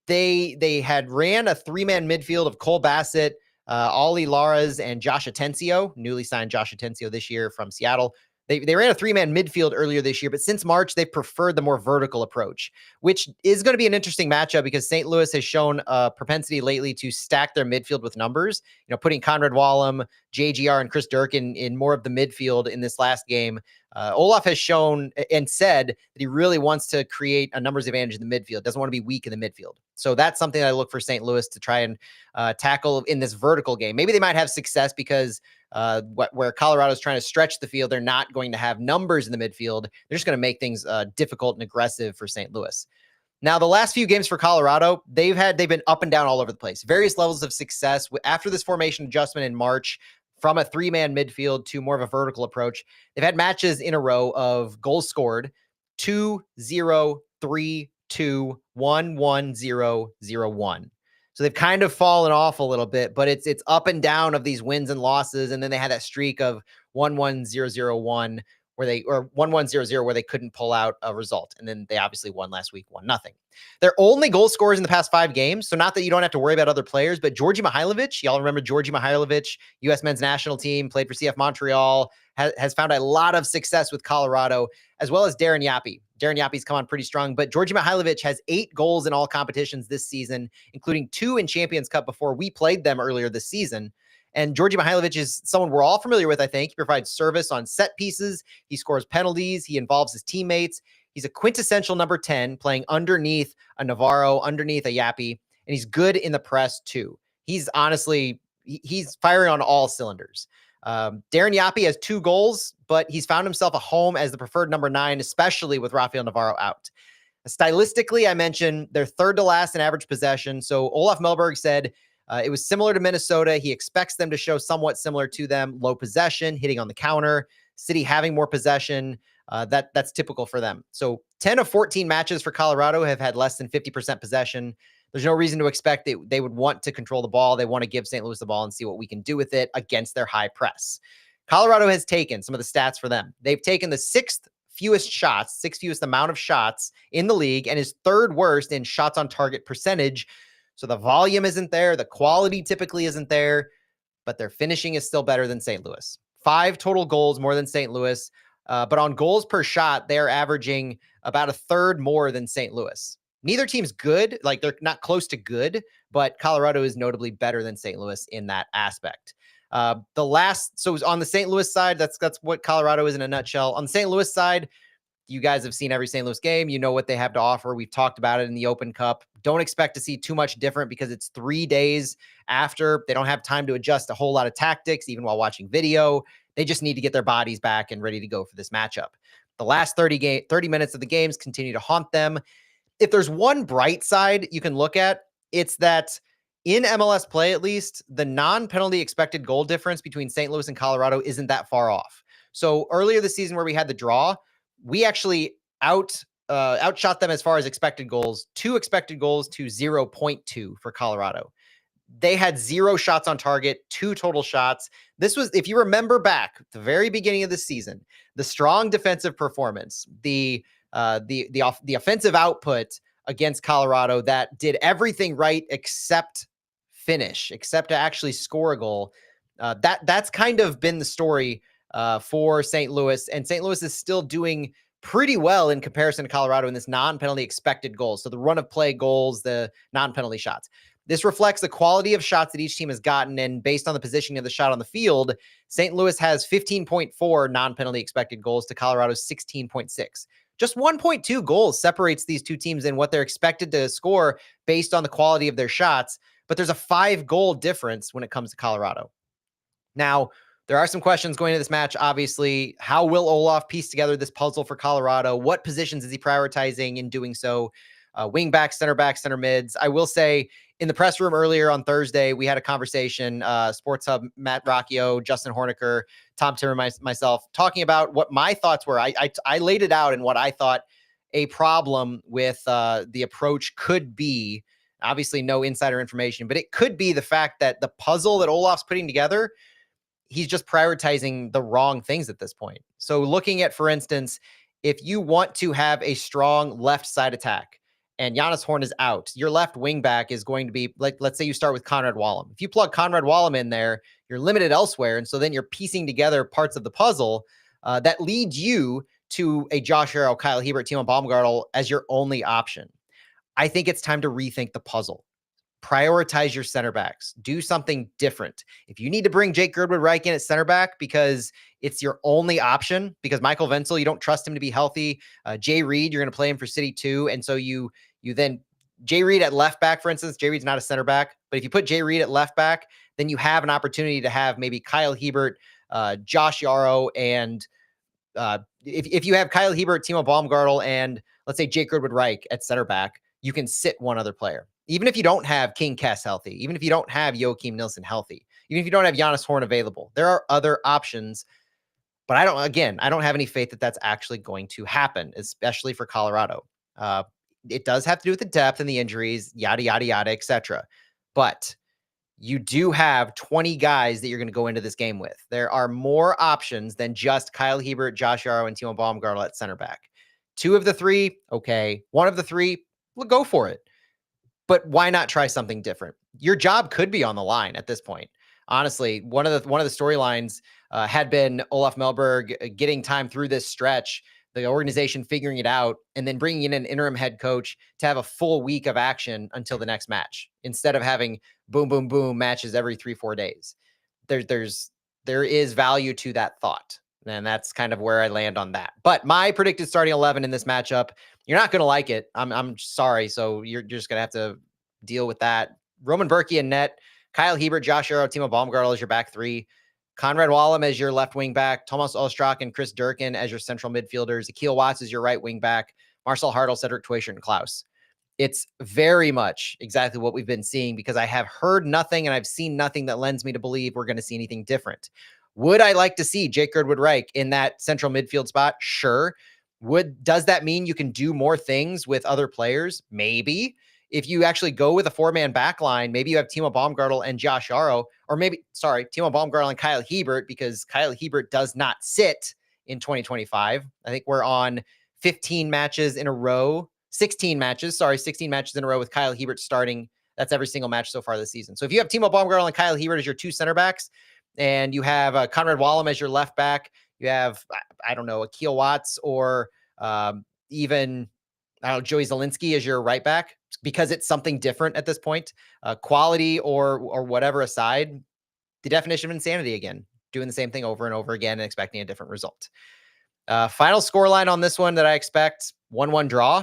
They had ran a three-man midfield of Cole Bassett, Ollie Laras, and Josh Atencio, newly signed Josh Atencio this year from Seattle. They ran a three-man midfield earlier this year, but since March, they've preferred the more vertical approach, which is going to be an interesting matchup because St. Louis has shown a propensity lately to stack their midfield with numbers, putting Conrad Wallem, JGR, and Chris Dirk in more of the midfield in this last game. Olaf has shown and said that he really wants to create a numbers advantage in the midfield, doesn't want to be weak in the midfield. So that's something that I look for St. Louis to try and tackle in this vertical game. Maybe they might have success because where Colorado's trying to stretch the field, they're not going to have numbers in the midfield. They're just going to make things difficult and aggressive for St. Louis. Now, the last few games for Colorado, they've been up and down all over the place. Various levels of success. After this formation adjustment in March, from a three-man midfield to more of a vertical approach, they've had matches in a row of goals scored 2-0, 3-2, 1-1-0, 0-1. So they've kind of fallen off a little bit, but it's up and down of these wins and losses. And then they had that streak of 1-1-0-0-1 or 1-1-0-0 where they couldn't pull out a result. And then they obviously won last week, 1-0. They're only goal scorers in the past 5 games. So not that you don't have to worry about other players, but Georgi Mihailovic, y'all remember Georgi Mihailovic, U.S. men's national team, played for CF Montreal, has found a lot of success with Colorado, as well as Darren Yapi. Darren Yapi's come on pretty strong, but Georgi Mihailovic has 8 goals in all competitions this season, including 2 in Champions Cup before we played them earlier this season. And Georgi Mihailovic is someone we're all familiar with, I think. He provides service on set pieces. He scores penalties. He involves his teammates. He's a quintessential number 10, playing underneath a Navarro, underneath a Yapi, and he's good in the press too. He's honestly, he's firing on all cylinders. Darren Yapi has 2 goals, but he's found himself a home as the preferred number 9, especially with Rafael Navarro out. Stylistically, I mentioned they're third to last in average possession. So Olaf Melberg said it was similar to Minnesota. He expects them to show somewhat similar to them. Low possession, hitting on the counter, City having more possession. That's typical for them. So 10 of 14 matches for Colorado have had less than 50% possession. There's no reason to expect they would want to control the ball. They want to give St. Louis the ball and see what we can do with it against their high press. Colorado has taken some of the stats for them. They've taken the 6th fewest amount of shots in the league, and is 3rd worst in shots on target percentage. So the volume isn't there. The quality typically isn't there, but their finishing is still better than St. Louis. 5 total goals more than St. Louis. But on goals per shot, they're averaging about a third more than St. Louis. Neither team's good. Like, they're not close to good, but Colorado is notably better than St. Louis in that aspect. So on the St. Louis side, that's what Colorado is in a nutshell. On the St. Louis side, you guys have seen every St. Louis game. You know what they have to offer. We've talked about it in the Open Cup. Don't expect to see too much different because it's 3 days after. They don't have time to adjust a whole lot of tactics, even while watching video. They just need to get their bodies back and ready to go for this matchup. The last 30 minutes of the games continue to haunt them. If there's one bright side you can look at, it's that in MLS play, at least, the non-penalty expected goal difference between St. Louis and Colorado isn't that far off. So earlier this season where we had the draw, we actually outshot them as far as expected goals, 2 expected goals to 0.2 for Colorado. They had 0 shots on target, 2 total shots. This was, if you remember back at the very beginning of the season, the strong defensive performance, the offensive output against Colorado that did everything right except finish, except to actually score a goal. That's kind of been the story for St. Louis, and St. Louis is still doing pretty well in comparison to Colorado in this non-penalty expected goals. So the run of play goals, the non-penalty shots. This reflects the quality of shots that each team has gotten, and based on the positioning of the shot on the field, St. Louis has 15.4 non-penalty expected goals to Colorado's 16.6. Just 1.2 goals separates these two teams in what they're expected to score based on the quality of their shots, but there's a 5-goal difference when it comes to Colorado. Now, there are some questions going into this match. Obviously, how will Olaf piece together this puzzle for Colorado? What positions is he prioritizing in doing so? Wing backs, center mids. I will say, in the press room earlier on Thursday, we had a conversation, Sports Hub, Matt Rocchio, Justin Horniker, Tom Timmer, myself, talking about what my thoughts were. I laid it out and what I thought a problem with the approach could be. Obviously, no insider information, but it could be the fact that the puzzle that Olaf's putting together, he's just prioritizing the wrong things at this point. So looking at, for instance, if you want to have a strong left side attack and Giannis Horn is out, your left wing back is going to be, like, let's say you start with Conrad Wallem. If you plug Conrad Wallem in there, you're limited elsewhere. And so then you're piecing together parts of the puzzle that lead you to a Josh Arrow, Kyle Hiebert, Timo Baumgartel as your only option. I think it's time to rethink the puzzle. Prioritize your center backs. Do something different. If you need to bring Jake Girdwood-Reich in at center back because it's your only option, because Michael Wenzel, you don't trust him to be healthy. Jay Reed, you're going to play him for City 2. And so you then Jay Reed at left back, for instance. Jay Reed's not a center back, but if you put Jay Reed at left back, then you have an opportunity to have maybe Kyle Hiebert, Josh Yarrow, and if you have Kyle Hiebert, Timo Baumgartel, and let's say Jake Girdwood-Reich at center back, you can sit one other player. Even if you don't have King Kess healthy, even if you don't have Joakim Nilsson healthy, even if you don't have Giannis Horn available, there are other options. But I don't have any faith that that's actually going to happen, especially for Colorado. It does have to do with the depth and the injuries, yada, yada, yada, etc. But you do have 20 guys that you're going to go into this game with. There are more options than just Kyle Hiebert, Josh Yarrow, and Timo Baumgartel at center back. 2 of the 3, okay. 1 of the 3, we'll go for it. But why not try something different? Your job could be on the line at this point. Honestly, one of the storylines had been Olaf Melberg getting time through this stretch, the organization figuring it out, and then bringing in an interim head coach to have a full week of action until the next match, instead of having boom, boom, boom matches every 3-4 days. There is value to that thought. And that's kind of where I land on that. But my predicted starting 11 in this matchup, you're not going to like it. I'm sorry. So you're just going to have to deal with that. Roman Berkey in net, Kyle Hiebert, Josh Arrow, Timo Baumgartel as your back 3, Conrad Wallem as your left wing back, Thomas Ostrak and Chris Durkin as your central midfielders, Akil Watts as your right wing back, Marcel Hartl, Cedric Teuchert, and Klaus. It's very much exactly what we've been seeing, because I have heard nothing and I've seen nothing that lends me to believe we're going to see anything different. Would I like to see Jake Girdwood-Reich in that central midfield spot? Sure. Does that mean you can do more things with other players? Maybe. If you actually go with a 4-man back line, maybe you have Timo Baumgartel and Josh Yarrow, or Timo Baumgartel and Kyle Hiebert, because Kyle Hiebert does not sit in 2025. I think we're on 16 matches in a row with Kyle Hiebert starting. That's every single match so far this season. So if you have Timo Baumgartel and Kyle Hiebert as your 2 center backs, and you have Conrad Wallem as your left back. You have, I don't know, Akil Watts or even, I don't know, Joey Zielinski as your right back, because it's something different at this point. Quality or whatever aside, the definition of insanity again, doing the same thing over and over again and expecting a different result. Final scoreline on this one that I expect 1-1 draw,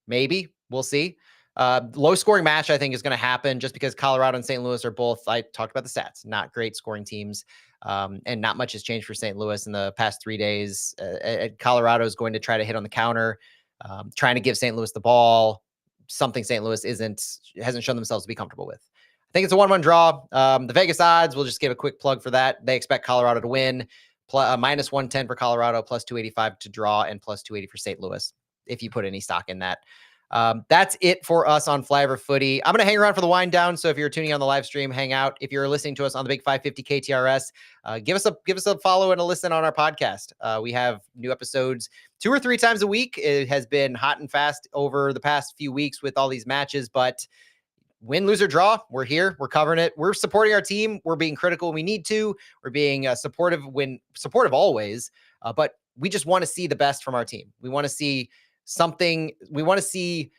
maybe. We'll see. Low scoring match, I think, is going to happen just because Colorado and St. Louis are both, I talked about the stats, not great scoring teams. And not much has changed for St. Louis in the past 3 days. Colorado is going to try to hit on the counter, trying to give St. Louis the ball, something St. Louis hasn't shown themselves to be comfortable with. I think it's a 1-1 draw. The Vegas odds, we'll just give a quick plug for that. They expect Colorado to win. Minus 110 for Colorado, plus 285 to draw, and plus 280 for St. Louis, if you put any stock in that. That's it for us on Flyover Footy. I'm going to hang around for the wind down. So if you're tuning on the live stream, hang out. If you're listening to us on the Big 550 KTRS, give us a follow and a listen on our podcast. We have new episodes 2 or 3 times a week. It has been hot and fast over the past few weeks with all these matches, but win, lose, or draw, we're here. We're covering it. We're supporting our team. We're being critical when we need to. We're being supportive always. But we just want to see the best from our team. We want to see something. We want to see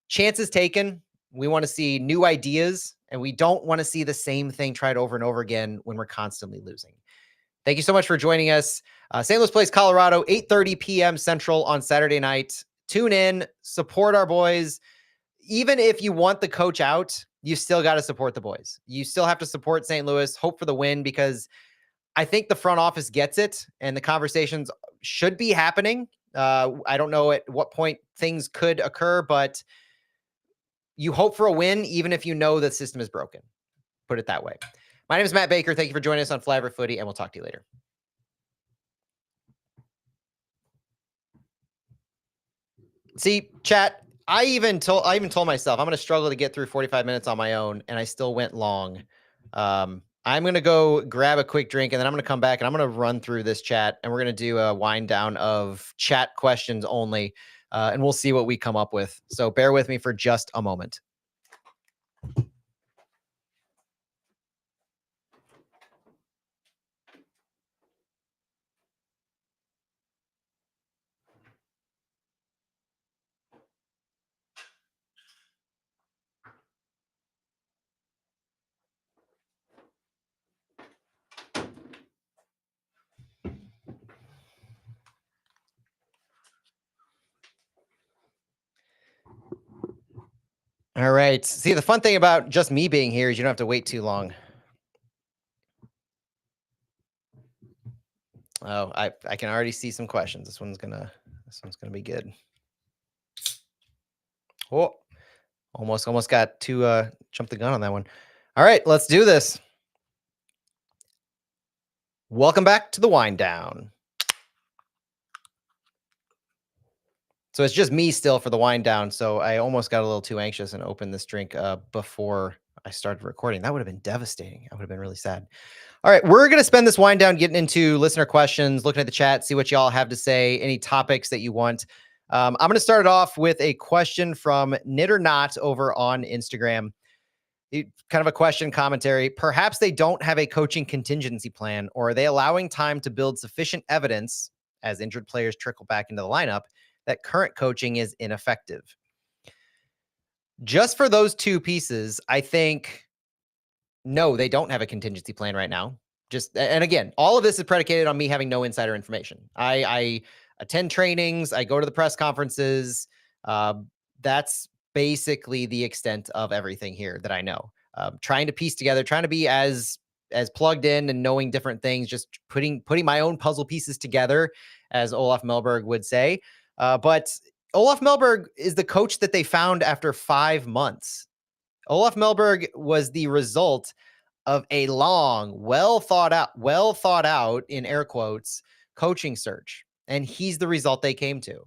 chances taken. We want to see new ideas. And we don't want to see the same thing tried over and over again when we're constantly losing. Thank you so much for joining us. St. Louis plays Colorado, 8:30 p.m. Central on Saturday night. Tune in, support our boys. Even if you want the coach out, you still got to support the boys. You still have to support St. Louis, hope for the win, because I think the front office gets it and the conversations should be happening. I don't know at what point things could occur, but you hope for a win, even if you know the system is broken. Put it that way. My name is Matt Baker. Thank you for joining us on Flyover Footy, and we'll talk to you later. See, chat, I even told myself I'm going to struggle to get through 45 minutes on my own, and I still went long. I'm going to go grab a quick drink, and then I'm going to come back, and I'm going to run through this chat, and we're going to do a wind down of chat questions only, and we'll see what we come up with. So bear with me for just a moment. All right. See, the fun thing about just me being here is you don't have to wait too long. Oh, I can already see some questions. This one's gonna be good. Oh, almost got to jump the gun on that one. All right, let's do this. Welcome back to the wind down. So it's just me still for the wind down. So I almost got a little too anxious and opened this drink before I started recording. That would have been devastating. I would have been really sad. All right, we're going to spend this wind down getting into listener questions, looking at the chat, see what y'all have to say, any topics that you want. I'm going to start it off with a question from Knit or Not over on Instagram. Kind of a question commentary. Perhaps they don't have a coaching contingency plan, or are they allowing time to build sufficient evidence as injured players trickle back into the lineup that current coaching is ineffective? Just for those two pieces, I think, no, they don't have a contingency plan right now. And again, all of this is predicated on me having no insider information. I attend trainings. I go to the press conferences. That's basically the extent of everything here that I know. Trying to piece together, trying to be as plugged in and knowing different things, just putting my own puzzle pieces together, as Olaf Melberg would say. But Olaf Melberg is the coach that they found after 5 months. Olaf Melberg was the result of a long, well thought out in air quotes, coaching search. And he's the result they came to.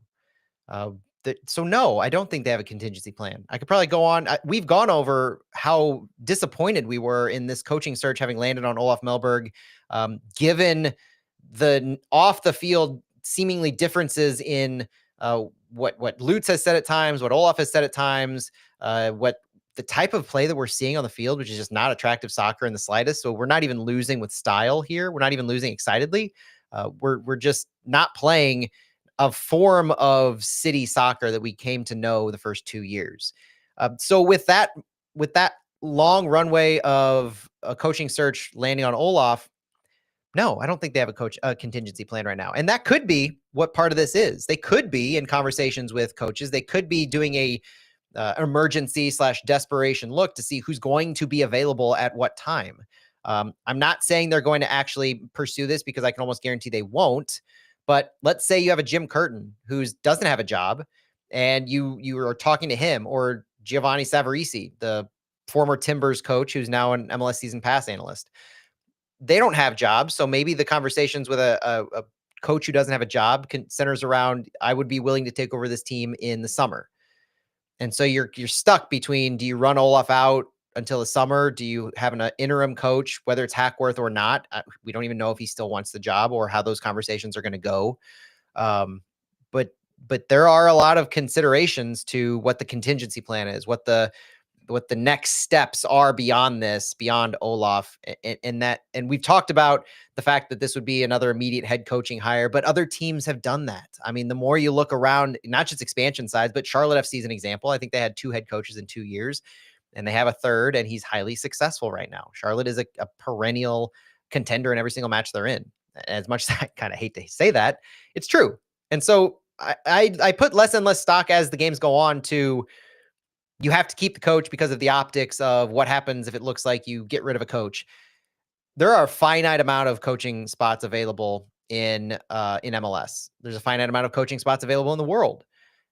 So no, I don't think they have a contingency plan. I could probably go on. We've gone over how disappointed we were in this coaching search, having landed on Olaf Melberg, given the off the field seemingly differences in what Lutz has said at times, what Olaf has said at times, what the type of play that we're seeing on the field, which is just not attractive soccer in the slightest. So we're not even losing with style here. We're not even losing excitedly. We're just not playing a form of city soccer that we came to know the first 2 years. So with that long runway of a coaching search landing on Olaf, no, I don't think they have a contingency plan right now. And that could be what part of this is. They could be in conversations with coaches. They could be doing a emergency / desperation look to see who's going to be available at what time. I'm not saying they're going to actually pursue this because I can almost guarantee they won't. But let's say you have a Jim Curtin who doesn't have a job, and you are talking to him, or Giovanni Savarese, the former Timbers coach who's now an MLS season pass analyst. They don't have jobs, so maybe the conversations with a coach who doesn't have a job centers around, I would be willing to take over this team in the summer. And so you're stuck between, do you run Olaf out until the summer? Do you have an interim coach, whether it's Hackworth or not? We don't even know if he still wants the job or how those conversations are going to go. But there are a lot of considerations to what the contingency plan is, what the next steps are beyond this, beyond Olaf, and we've talked about the fact that this would be another immediate head coaching hire, but other teams have done that. I mean, the more you look around, not just expansion sides, but Charlotte FC is an example. I think they had 2 head coaches in 2 years, and they have a third, and he's highly successful right now. Charlotte is a perennial contender in every single match they're in. As much as I kind of hate to say that, it's true. And so I put less and less stock as the games go on to, you have to keep the coach because of the optics of what happens if it looks like you get rid of a coach. There are a finite amount of coaching spots available in MLS. There's a finite amount of coaching spots available in the world.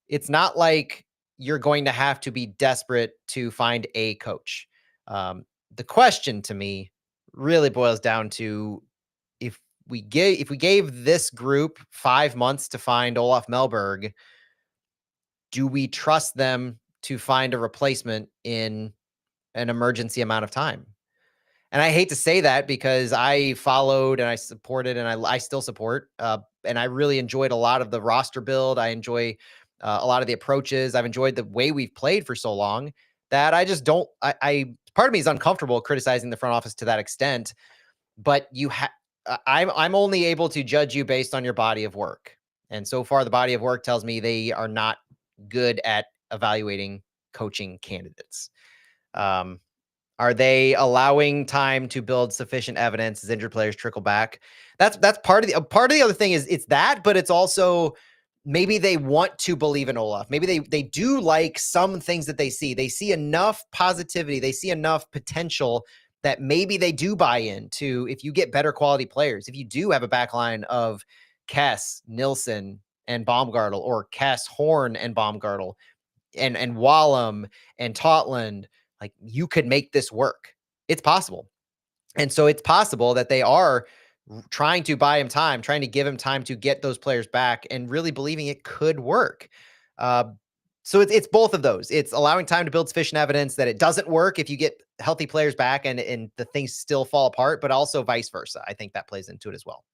It's not like you're going to have to be desperate to find a coach. The question to me really boils down to, if we gave this group 5 months to find Olaf Melberg, do we trust them to find a replacement in an emergency amount of time? And I hate to say that because I followed and I supported and I still support. And I really enjoyed a lot of the roster build. I enjoy a lot of the approaches. I've enjoyed the way we've played for so long that I just don't. Part of me is uncomfortable criticizing the front office to that extent. But I'm only able to judge you based on your body of work. And so far, the body of work tells me they are not good at evaluating coaching candidates. Are they allowing time to build sufficient evidence as injured players trickle back? That's part of the other thing is it's that, but it's also maybe they want to believe in Olaf. Maybe they do like some things that they see. They see enough positivity. They see enough potential that maybe they do buy into. If you get better quality players, if you do have a back line of Kess, Nilsson, and Baumgartel, or Kess, Horn, and Baumgartel, and Wallum and Totland, like, you could make this work. It's possible. And so it's possible that they are trying to buy him time, trying to give him time to get those players back, and really believing it could work. So it's both of those. It's allowing time to build sufficient evidence that it doesn't work if you get healthy players back and the things still fall apart, but also vice versa. I think that plays into it as well.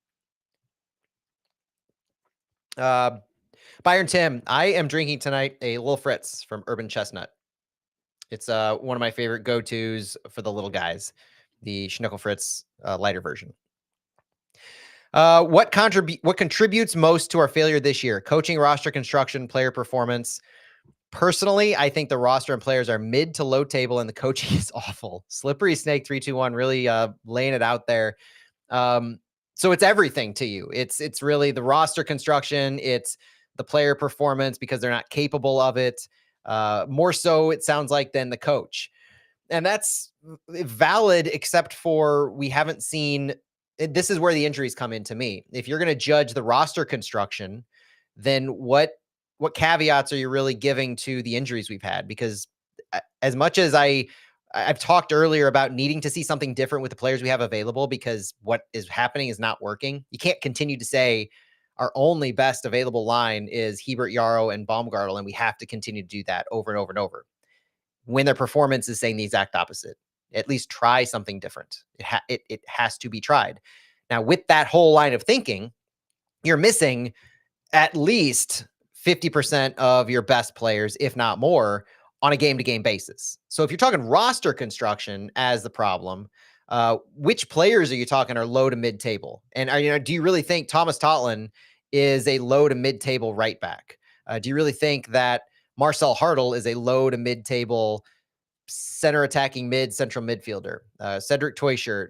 Byron Tim, I am drinking tonight a Little Fritz from Urban Chestnut. It's one of my favorite go-tos for the little guys, the Schnickel Fritz lighter version. What contributes most to our failure this year? Coaching, roster construction, player performance. Personally, I think the roster and players are mid to low table, and the coaching is awful. Slippery Snake 321 really laying it out there. So it's everything to you. It's really the roster construction. It's the player performance because they're not capable of it. More so, it sounds like, than the coach. And that's valid, except for we haven't seen. This is where the injuries come in to me. If you're going to judge the roster construction, then what caveats are you really giving to the injuries we've had? Because as much as I've talked earlier about needing to see something different with the players we have available, because what is happening is not working. You can't continue to say our only best available line is Hebert, Yarrow, and Baumgartel, and we have to continue to do that over and over and over, when their performance is saying the exact opposite. At least try something different. It has to be tried. Now, with that whole line of thinking, you're missing at least 50% of your best players, if not more, on a game-to-game basis. So if you're talking roster construction as the problem, which players are you talking are low to mid-table? And do you really think Thomas Totland is a low to mid-table right back? Do you really think that Marcel Hartl is a low to mid-table center attacking central midfielder? Cedric Teuscher,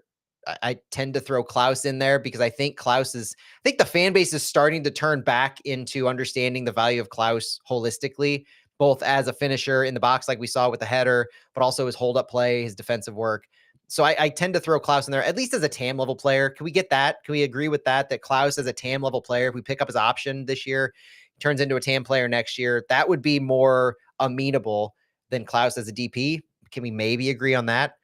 I tend to throw Klaus in there because I think the fan base is starting to turn back into understanding the value of Klaus holistically, both as a finisher in the box, like we saw with the header, but also his hold up play, his defensive work. So I tend to throw Klaus in there, at least as a TAM level player. Can we get that? Can we agree with that? That Klaus as a TAM level player, if we pick up his option this year, turns into a TAM player next year, that would be more amenable than Klaus as a DP. Can we maybe agree on that?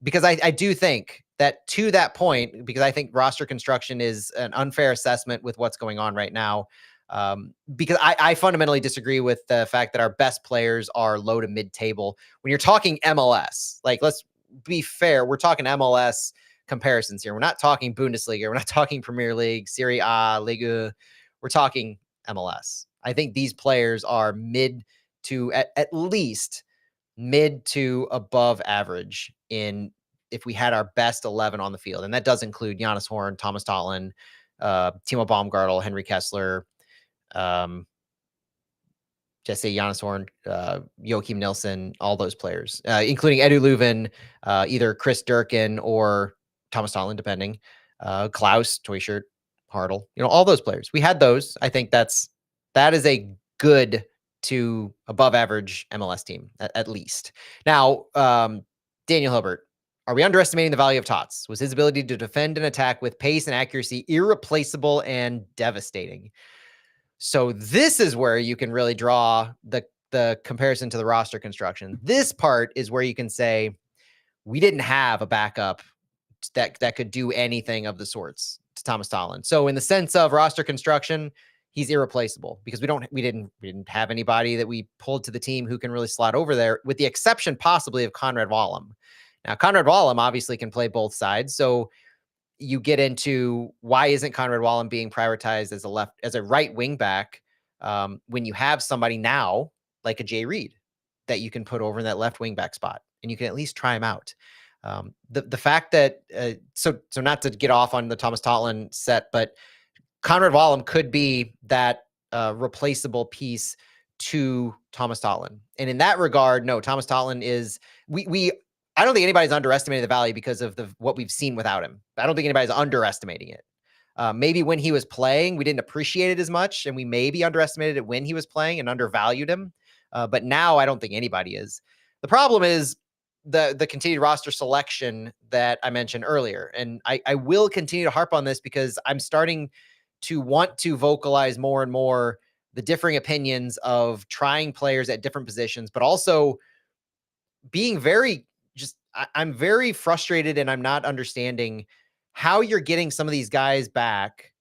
Because I do think that to that point, because I think roster construction is an unfair assessment with what's going on right now. Because I fundamentally disagree with the fact that our best players are low to mid table. When you're talking MLS, like, let's be fair, we're talking MLS comparisons here. We're not talking Bundesliga. We're not talking Premier League, Serie A, Liga. We're talking MLS. I think these players are mid to at least mid to above average if we had our best 11 on the field. And that does include Giannis Horn, Thomas Totland, Timo Baumgartel, Henry Kessler, just say Giannis Horn, Joachim Nilsson, all those players, including Edu Leuven, either Chris Durkin or Thomas Totland, depending, Klaus, Teuscher, Hartl, all those players. We had those. I think that is a good to above average MLS team, at least. Now, Daniel Hilbert, are we underestimating the value of Tots? Was his ability to defend and attack with pace and accuracy irreplaceable and devastating? So this is where you can really draw the comparison to the roster construction. This part is where you can say we didn't have a backup that could do anything of the sorts to Thomas Totland. So in the sense of roster construction, he's irreplaceable because we didn't have anybody that we pulled to the team who can really slot over there, with the exception possibly of Conrad Wallem. Now, Conrad Wallem obviously can play both sides. So you get into why isn't Conrad Wallem being prioritized as a right wing back when you have somebody now like a Jay Reid that you can put over in that left wing back spot, and you can at least try him out. The fact that so not to get off on the Thomas Totland set, but Conrad Wallem could be that replaceable piece to Thomas Totland. And in that regard, no, Thomas Totland is I don't think anybody's underestimated the value because of what we've seen without him. I don't think anybody's underestimating it. Maybe when he was playing, we didn't appreciate it as much, and we maybe underestimated it when he was playing and undervalued him. But now I don't think anybody is. The problem is the continued roster selection that I mentioned earlier. And I will continue to harp on this because I'm starting to want to vocalize more and more the differing opinions of trying players at different positions, but also being I'm very frustrated, and I'm not understanding how you're getting some of these guys back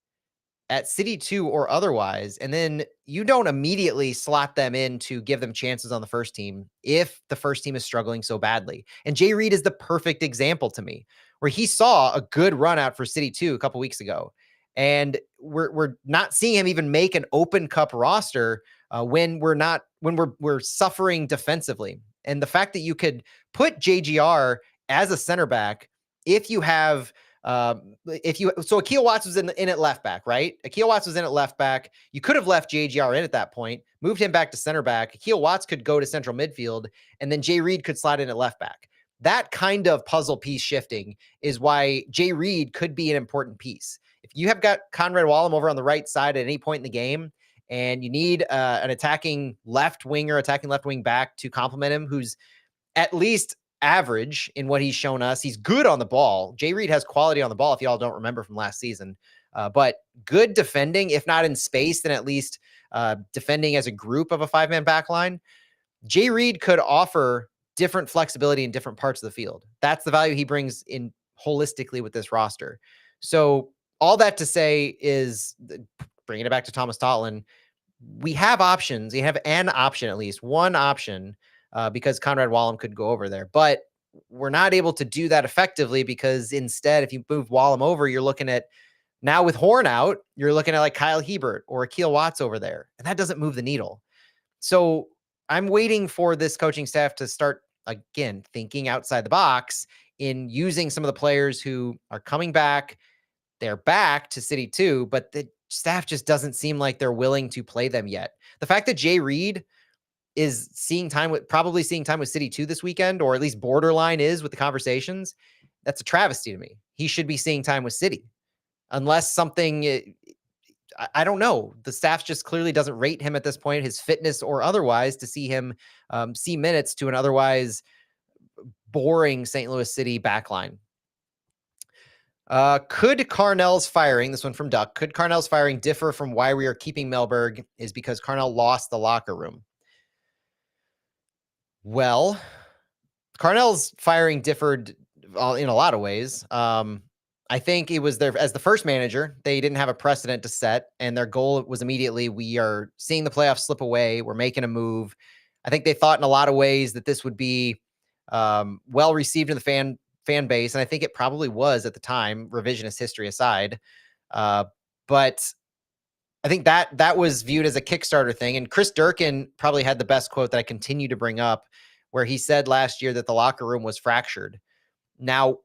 at City 2 or otherwise, and then you don't immediately slot them in to give them chances on the first team if the first team is struggling so badly. And Jay Reid is the perfect example to me, where he saw a good run out for City 2 a couple weeks ago. And we're not seeing him even make an Open Cup roster when we're suffering defensively. And the fact that you could put JGR as a center back, if you have so Akil Watts was in at left back, right? Akil Watts was in at left back. You could have left JGR in at that point, moved him back to center back. Akil Watts could go to central midfield, and then Jay Reid could slide in at left back. That kind of puzzle piece shifting is why Jay Reid could be an important piece. If you have got Conrad Wallem over on the right side at any point in the game, and you need an attacking left wing back to complement him, who's at least average in what he's shown us. He's good on the ball. Jay Reid has quality on the ball, if y'all don't remember from last season. But good defending, if not in space, then at least defending as a group of a five-man back line. Jay Reid could offer different flexibility in different parts of the field. That's the value he brings in holistically with this roster. So all that to say is, bringing it back to Thomas Totland, we have options. You have an option, at least one option, because Conrad Wallem could go over there. But we're not able to do that effectively because instead, if you move Wallem over, you're looking at, now with Horn out, you're looking at like Kyle Hebert or Akil Watts over there. And that doesn't move the needle. So I'm waiting for this coaching staff to start again thinking outside the box in using some of the players who are coming back. They're back to City too, but the staff just doesn't seem like they're willing to play them yet. The fact that Jay Reed is probably seeing time with City 2 this weekend, or at least borderline is with the conversations, that's a travesty to me. He should be seeing time with City. Unless something I don't know. The staff just clearly doesn't rate him at this point, his fitness or otherwise, to see him see minutes to an otherwise boring St. Louis City backline. Could Carnell's firing, this one from Duck, could Carnell's firing differ from why we are keeping Mellberg is because Carnell lost the locker room? Well, Carnell's firing differed in a lot of ways. I think it was as the first manager, they didn't have a precedent to set, and their goal was immediately, we are seeing the playoffs slip away. We're making a move. I think they thought in a lot of ways that this would be well received in the fan base, and I think it probably was at the time, revisionist history aside. But I think that was viewed as a Kickstarter thing. And Chris Durkin probably had the best quote that I continue to bring up, where he said last year that the locker room was fractured. Now,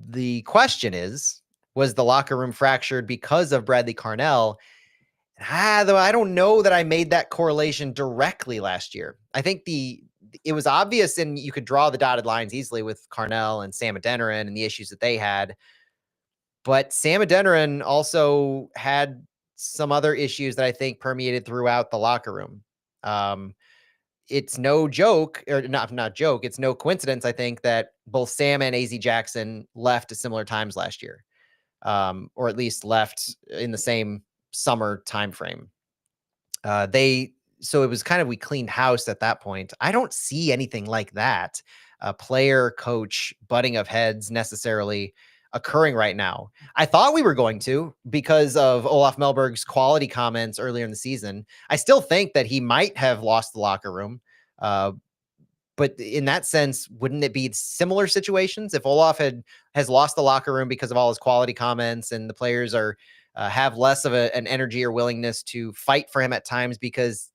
the question is, was the locker room fractured because of Bradley Carnell? Though I don't know that I made that correlation directly last year. I think it was obvious, and you could draw the dotted lines easily with Carnell and Sam Adeniran and the issues that they had. But Sam Adeniran also had some other issues that I think permeated throughout the locker room. It's no joke, or not joke. It's no coincidence, I think, that both Sam and AZ Jackson left at similar times last year, or at least left in the same summer timeframe. So it was kind of, we cleaned house at that point. I don't see anything like that, player coach butting of heads necessarily occurring right now. I thought we were going to, because of Olaf Mellberg's quality comments earlier in the season. I still think that he might have lost the locker room. But in that sense, wouldn't it be similar situations if Olaf has lost the locker room because of all his quality comments, and the players have less of an energy or willingness to fight for him at times because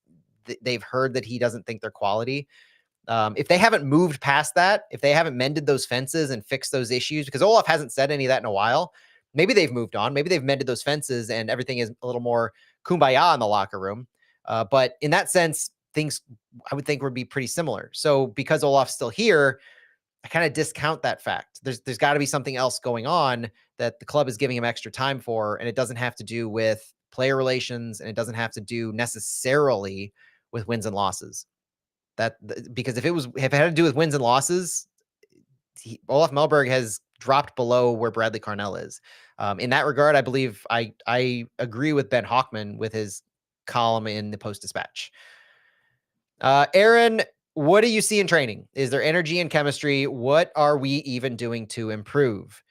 they've heard that he doesn't think they're quality? If they haven't moved past that, if they haven't mended those fences and fixed those issues, because Olaf hasn't said any of that in a while, maybe they've moved on. Maybe they've mended those fences and everything is a little more kumbaya in the locker room. But in that sense, things I would think would be pretty similar. So because Olaf's still here, I kind of discount that fact. There's got to be something else going on that the club is giving him extra time for, and it doesn't have to do with player relations, and it doesn't have to do necessarily with wins and losses. Because if it had to do with wins and losses, Olaf Mellberg has dropped below where Bradley Carnell is. In that regard, I believe I agree with Ben Hockman with his column in the Post-Dispatch. Aaron, what do you see in training? Is there energy and chemistry? What are we even doing to improve?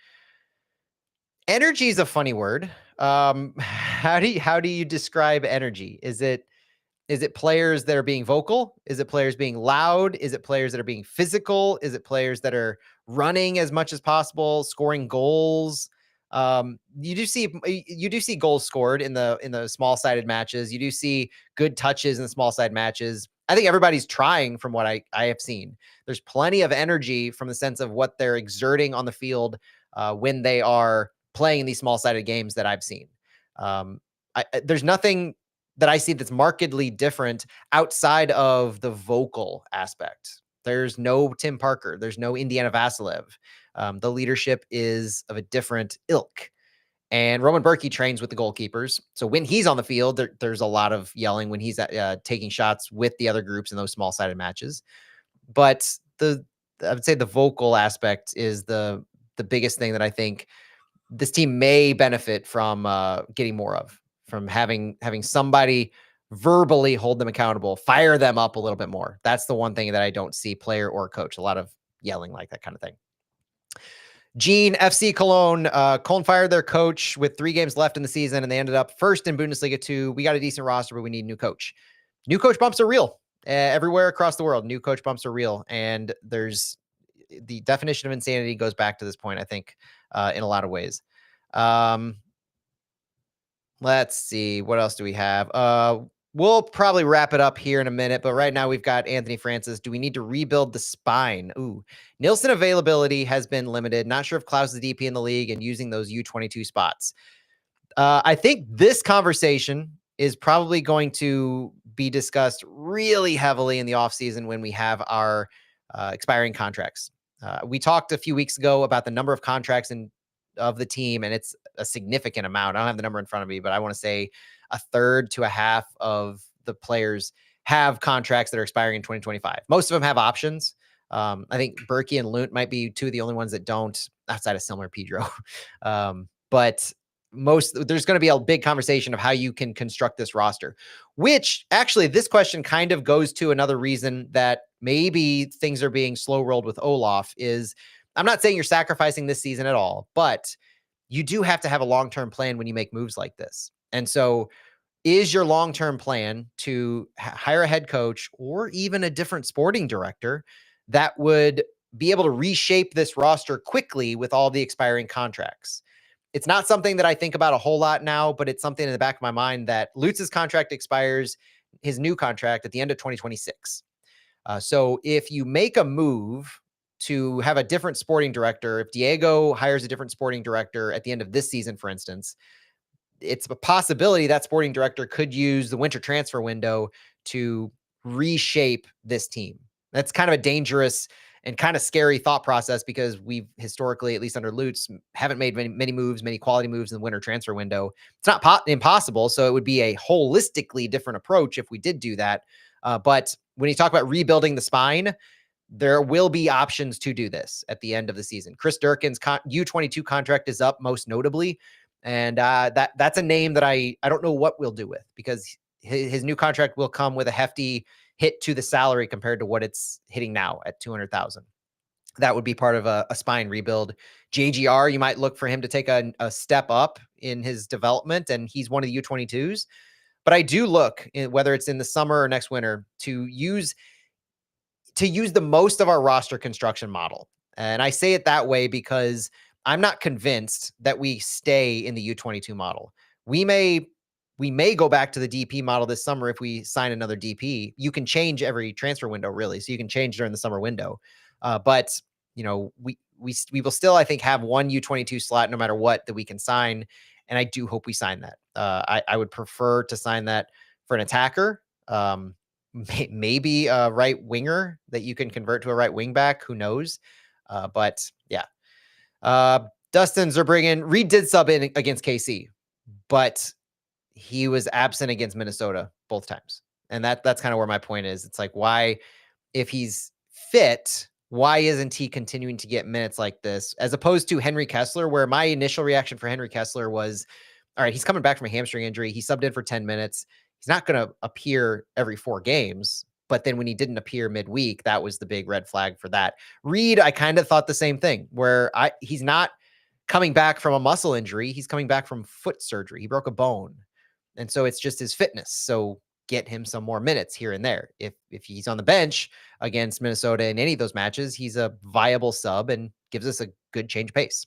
Energy is a funny word. How do you describe energy? Is it players that are being vocal? Is it players being loud? Is it players that are being physical? Is it players that are running as much as possible, scoring goals? You do see goals scored in the small-sided matches. You do see good touches in the small-sided matches. I think everybody's trying, from what I have seen. There's plenty of energy from the sense of what they're exerting on the field when they are playing in these small-sided games that I've seen. There's nothing that I see that's markedly different outside of the vocal aspect. There's no Tim Parker. There's no Indiana Vasilev. The leadership is of a different ilk. And Roman Berkey trains with the goalkeepers. So when he's on the field, there's a lot of yelling when he's taking shots with the other groups in those small-sided matches. But I would say the vocal aspect is the biggest thing that I think this team may benefit from getting more of, from having somebody verbally hold them accountable, fire them up a little bit more. That's the one thing that I don't see, player or coach. A lot of yelling, like that kind of thing. Gene, FC Cologne. Cologne fired their coach with 3 games left in the season, and they ended up first in Bundesliga 2. We got a decent roster, but we need a new coach. New coach bumps are real everywhere across the world. New coach bumps are real, and there's the definition of insanity goes back to this point, I think, in a lot of ways. Let's see. What else do we have? We'll probably wrap it up here in a minute, but right now we've got Anthony Francis. Do we need to rebuild the spine? Ooh, Nilsson availability has been limited. Not sure if Klaus is DP in the league and using those U22 spots. I think this conversation is probably going to be discussed really heavily in the offseason when we have our expiring contracts. We talked a few weeks ago about the number of contracts of the team, and it's a significant amount. I don't have the number in front of me, but I want to say a third to a half of the players have contracts that are expiring in 2025. Most of them have options. I think Berkey and Lunt might be two of the only ones that don't, outside of Similar Pedro. But there's going to be a big conversation of how you can construct this roster, which actually this question kind of goes to another reason that maybe things are being slow rolled with Olaf is I'm not saying you're sacrificing this season at all, but you do have to have a long-term plan when you make moves like this. And so is your long-term plan to hire a head coach or even a different sporting director that would be able to reshape this roster quickly with all the expiring contracts? It's not something that I think about a whole lot now, but it's something in the back of my mind that Lutz's contract expires, his new contract at the end of 2026. So if you make a move to have a different sporting director, if Diego hires a different sporting director at the end of this season, for instance, it's a possibility that sporting director could use the winter transfer window to reshape this team. That's kind of a dangerous and kind of scary thought process because we've historically, at least under Lutz, haven't made many quality moves in the winter transfer window. It's not impossible. So it would be a holistically different approach if we did do that. But when you talk about rebuilding the spine, there will be options to do this at the end of the season. Chris Durkin's U22 contract is up most notably. And that's a name that I don't know what we'll do with because his new contract will come with a hefty hit to the salary compared to what it's hitting now at 200,000. That would be part of a spine rebuild. JGR, you might look for him to take a step up in his development, and he's one of the U22s. But I do look, whether it's in the summer or next winter, to use the most of our roster construction model. And I say it that way because I'm not convinced that we stay in the U22 model. We may go back to the DP model this summer if we sign another DP. You can change every transfer window, really, so you can change during the summer window. But you know, we will still, I think, have one U22 slot no matter what that we can sign, and I do hope we sign that. I would prefer to sign that for an attacker. Maybe a right winger that you can convert to a right wing back. Who knows? But yeah. Dustin Zerbriggen, Reed did sub in against KC, but he was absent against Minnesota both times. And that's kind of where my point is. It's like, why, if he's fit, why isn't he continuing to get minutes like this as opposed to Henry Kessler, where my initial reaction for Henry Kessler was, all right, he's coming back from a hamstring injury. He subbed in for 10 minutes. He's not going to appear every 4 games. But then when he didn't appear midweek, that was the big red flag for that. Reed, I kind of thought the same thing, where he's not coming back from a muscle injury. He's coming back from foot surgery. He broke a bone. And so it's just his fitness. So get him some more minutes here and there. If he's on the bench against Minnesota in any of those matches, he's a viable sub and gives us a good change pace.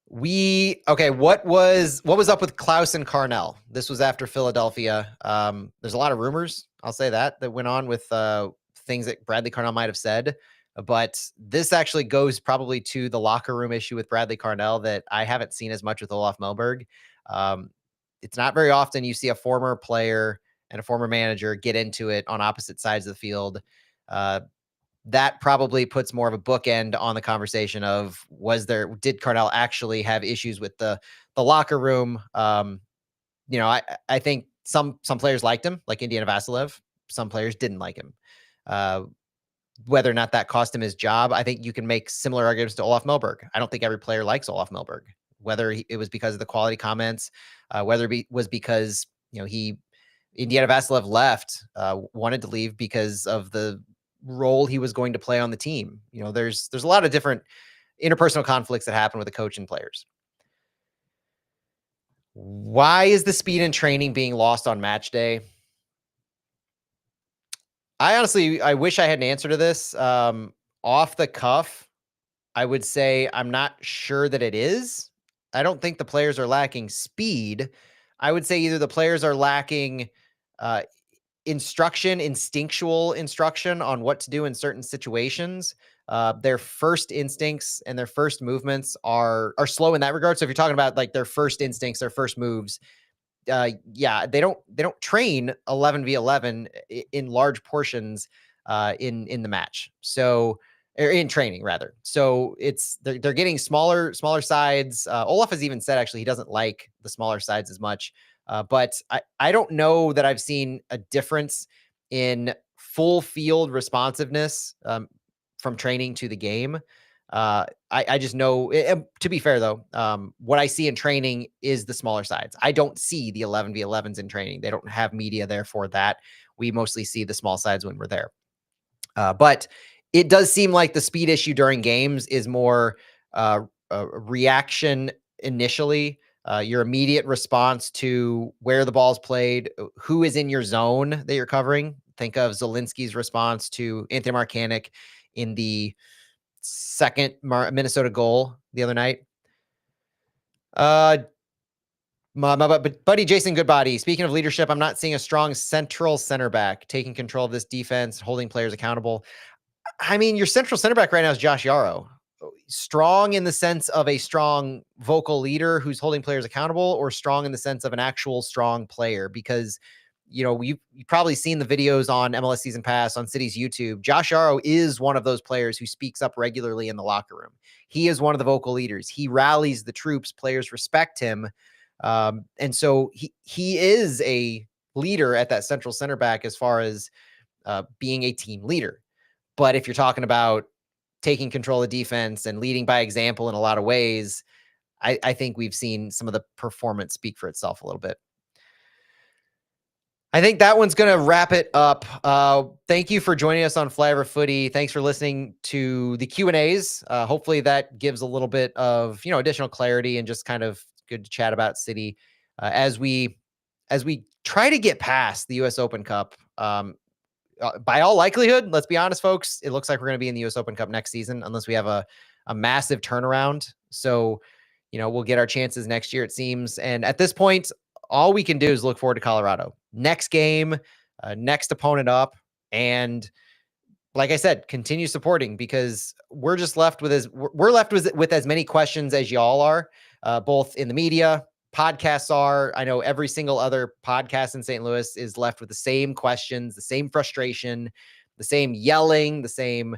What was up with Klaus and Carnell? This was after Philadelphia. There's a lot of rumors, I'll say that went on with things that Bradley Carnell might have said, but this actually goes probably to the locker room issue with Bradley Carnell that I haven't seen as much with Olaf Melberg. It's not very often you see a former player and a former manager get into it on opposite sides of the field. That probably puts more of a bookend on the conversation of did Carnell actually have issues with the locker room? I think some players liked him, like Indiana Vassilev. Some players didn't like him. Whether or not that cost him his job, I think you can make similar arguments to Olaf Melberg. I don't think every player likes Olaf Melberg, whether it was because of the quality comments, whether it was because, Indiana Vassilev left, wanted to leave because of the role he was going to play on the team. There's a lot of different interpersonal conflicts that happen with the coach and players. Why is the speed in training being lost on match day? I wish I had an answer to this. Off the cuff, I would say I'm not sure that it is. I don't think the players are lacking speed. I would say either the players are lacking uh, instinctual instruction on what to do in certain situations. Their first instincts and their first movements are slow in that regard. So if you're talking about like their first instincts, their first moves, yeah, they don't train 11v11 in large portions in the match. So or in training rather. So they're getting smaller sides. Olaf has even said actually he doesn't like the smaller sides as much. But I don't know that I've seen a difference in full field responsiveness from training to the game. I just know, to be fair though, what I see in training is the smaller sides. I don't see the 11v11s in training. They don't have media there for that. We mostly see the small sides when we're there. But it does seem like the speed issue during games is more a reaction initially, your immediate response to where the ball's played, who is in your zone that you're covering. Think of Zelensky's response to Anthony Markanek in the second Minnesota goal the other night. My buddy Jason Goodbody, speaking of leadership, I'm not seeing a strong central center back taking control of this defense, holding players accountable. I mean, your central center back right now is Josh Yarrow. Strong in the sense of a strong vocal leader who's holding players accountable, or strong in the sense of an actual strong player? Because, you've probably seen the videos on MLS Season Pass, on City's YouTube. Josh Yarrow is one of those players who speaks up regularly in the locker room. He is one of the vocal leaders. He rallies the troops. Players respect him. And so he is a leader at that central center back as far as being a team leader. But if you're talking about taking control of defense and leading by example in a lot of ways, I think we've seen some of the performance speak for itself a little bit. I think that one's going to wrap it up. Thank you for joining us on Flyover Footy. Thanks for listening to the Q&As. Hopefully that gives a little bit of, additional clarity and just kind of good to chat about City as we try to get past the US Open Cup. By all likelihood, let's be honest, folks, it looks like we're going to be in the US Open Cup next season, unless we have a massive turnaround. So, we'll get our chances next year, it seems. And at this point, all we can do is look forward to Colorado. Next game, next opponent up. And like I said, continue supporting, because we're just left with as many questions as y'all are, both in the media. Podcasts are. I know every single other podcast in St. Louis is left with the same questions, the same frustration, the same yelling, the same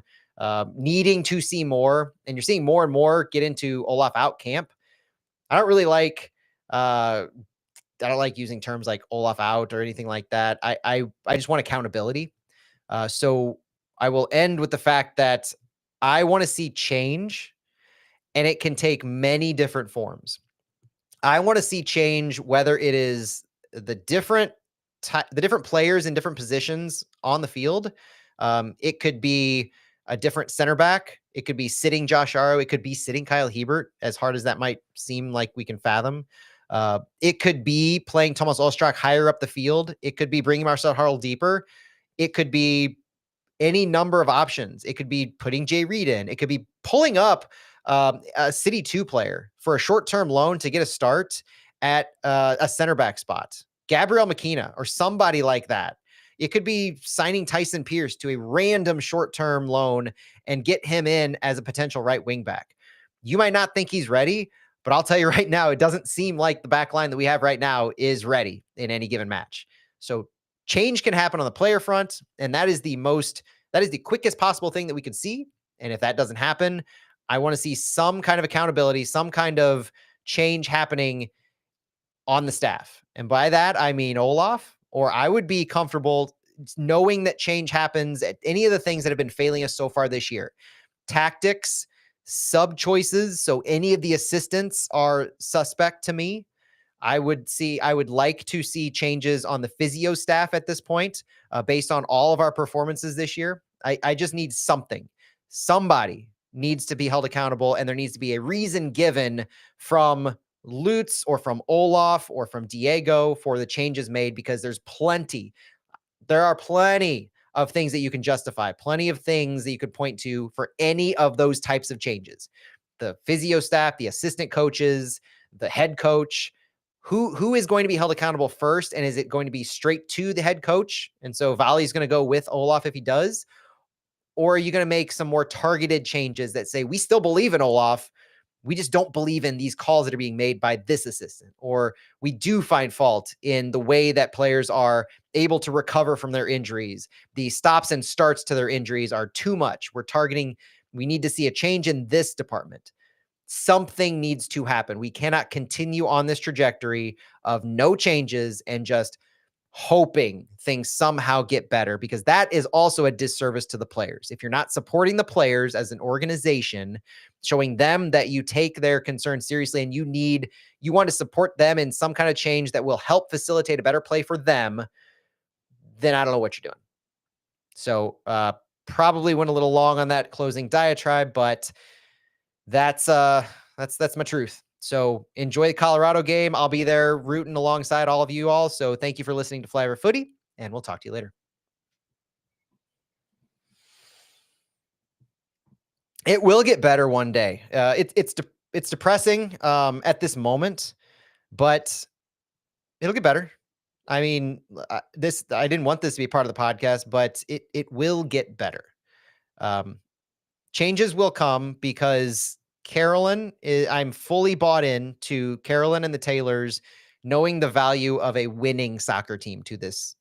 needing to see more. And you're seeing more and more get into Olaf out camp. I don't really like I don't like using terms like Olaf out or anything like that. I just want accountability. So I will end with the fact that I want to see change, and it can take many different forms. I want to see change, whether it is the different players in different positions on the field. It could be a different center back. It could be sitting Josh Yarrow. It could be sitting Kyle Hebert, as hard as that might seem like we can fathom. It could be playing Thomas Ostrak higher up the field. It could be bringing Marcel Harl deeper. It could be any number of options. It could be putting Jay Reed in. It could be pulling up a City 2 player for a short-term loan to get a start at a center back spot. Gabriel McKenna or somebody like that. It could be signing Tyson Pierce to a random short-term loan and get him in as a potential right wing back. You might not think he's ready, but I'll tell you right now, it doesn't seem like the back line that we have right now is ready in any given match. So change can happen on the player front, and that is the quickest possible thing that we could see. And if that doesn't happen, I want to see some kind of accountability, some kind of change happening on the staff. And by that, I mean Olaf, or I would be comfortable knowing that change happens at any of the things that have been failing us so far this year. Tactics, sub choices. So any of the assistants are suspect to me. I would like to see changes on the physio staff at this point, based on all of our performances this year. I just need something. Somebody needs to be held accountable, and there needs to be a reason given from Lutz or from Olaf or from Diego for the changes made, because there are plenty of things that you can justify, plenty of things that you could point to for any of those types of changes. The physio staff, the assistant coaches, the head coach, who is going to be held accountable first? And is it going to be straight to the head coach? And so Vali's going to go with Olaf if he does, or are you going to make some more targeted changes that say, we still believe in Olaf, we just don't believe in these calls that are being made by this assistant, or we do find fault in the way that players are able to recover from their injuries. The stops and starts to their injuries are too much. We need to see a change in this department. Something needs to happen. We cannot continue on this trajectory of no changes and just hoping things somehow get better, because that is also a disservice to the players. If you're not supporting the players as an organization, showing them that you take their concerns seriously and you want to support them in some kind of change that will help facilitate a better play for them, then I don't know what you're doing. So probably went a little long on that closing diatribe, but that's my truth. So enjoy the Colorado game. I'll be there rooting alongside all of you all. So thank you for listening to Flyover Footy, and we'll talk to you later. It will get better one day. It's depressing at this moment, but it'll get better. I mean, I didn't want this to be part of the podcast, but it will get better. Changes will come because I'm fully bought in to Carolyn and the Taylors knowing the value of a winning soccer team to this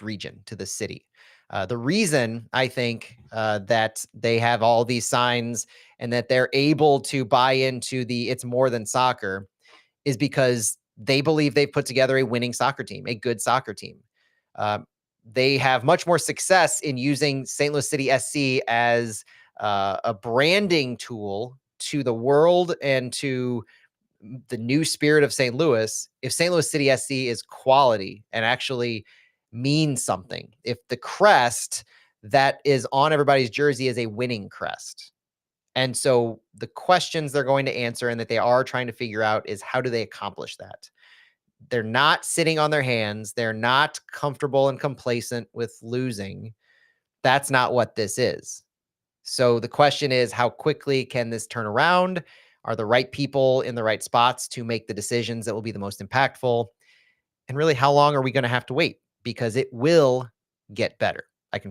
region, to this city. The reason I think that they have all these signs and that they're able to buy into it's more than soccer is because they believe they've put together a winning soccer team, a good soccer team. They have much more success in using St. Louis City SC as a branding tool to the world and to the new spirit of St. Louis. If St. Louis City SC is quality and actually means something, if the crest that is on everybody's jersey is a winning crest. And so the questions they're going to answer and that they are trying to figure out is, how do they accomplish that? They're not sitting on their hands. They're not comfortable and complacent with losing. That's not what this is. So the question is, how quickly can this turn around? Are the right people in the right spots to make the decisions that will be the most impactful? And really, how long are we going to have to wait? Because it will get better. I can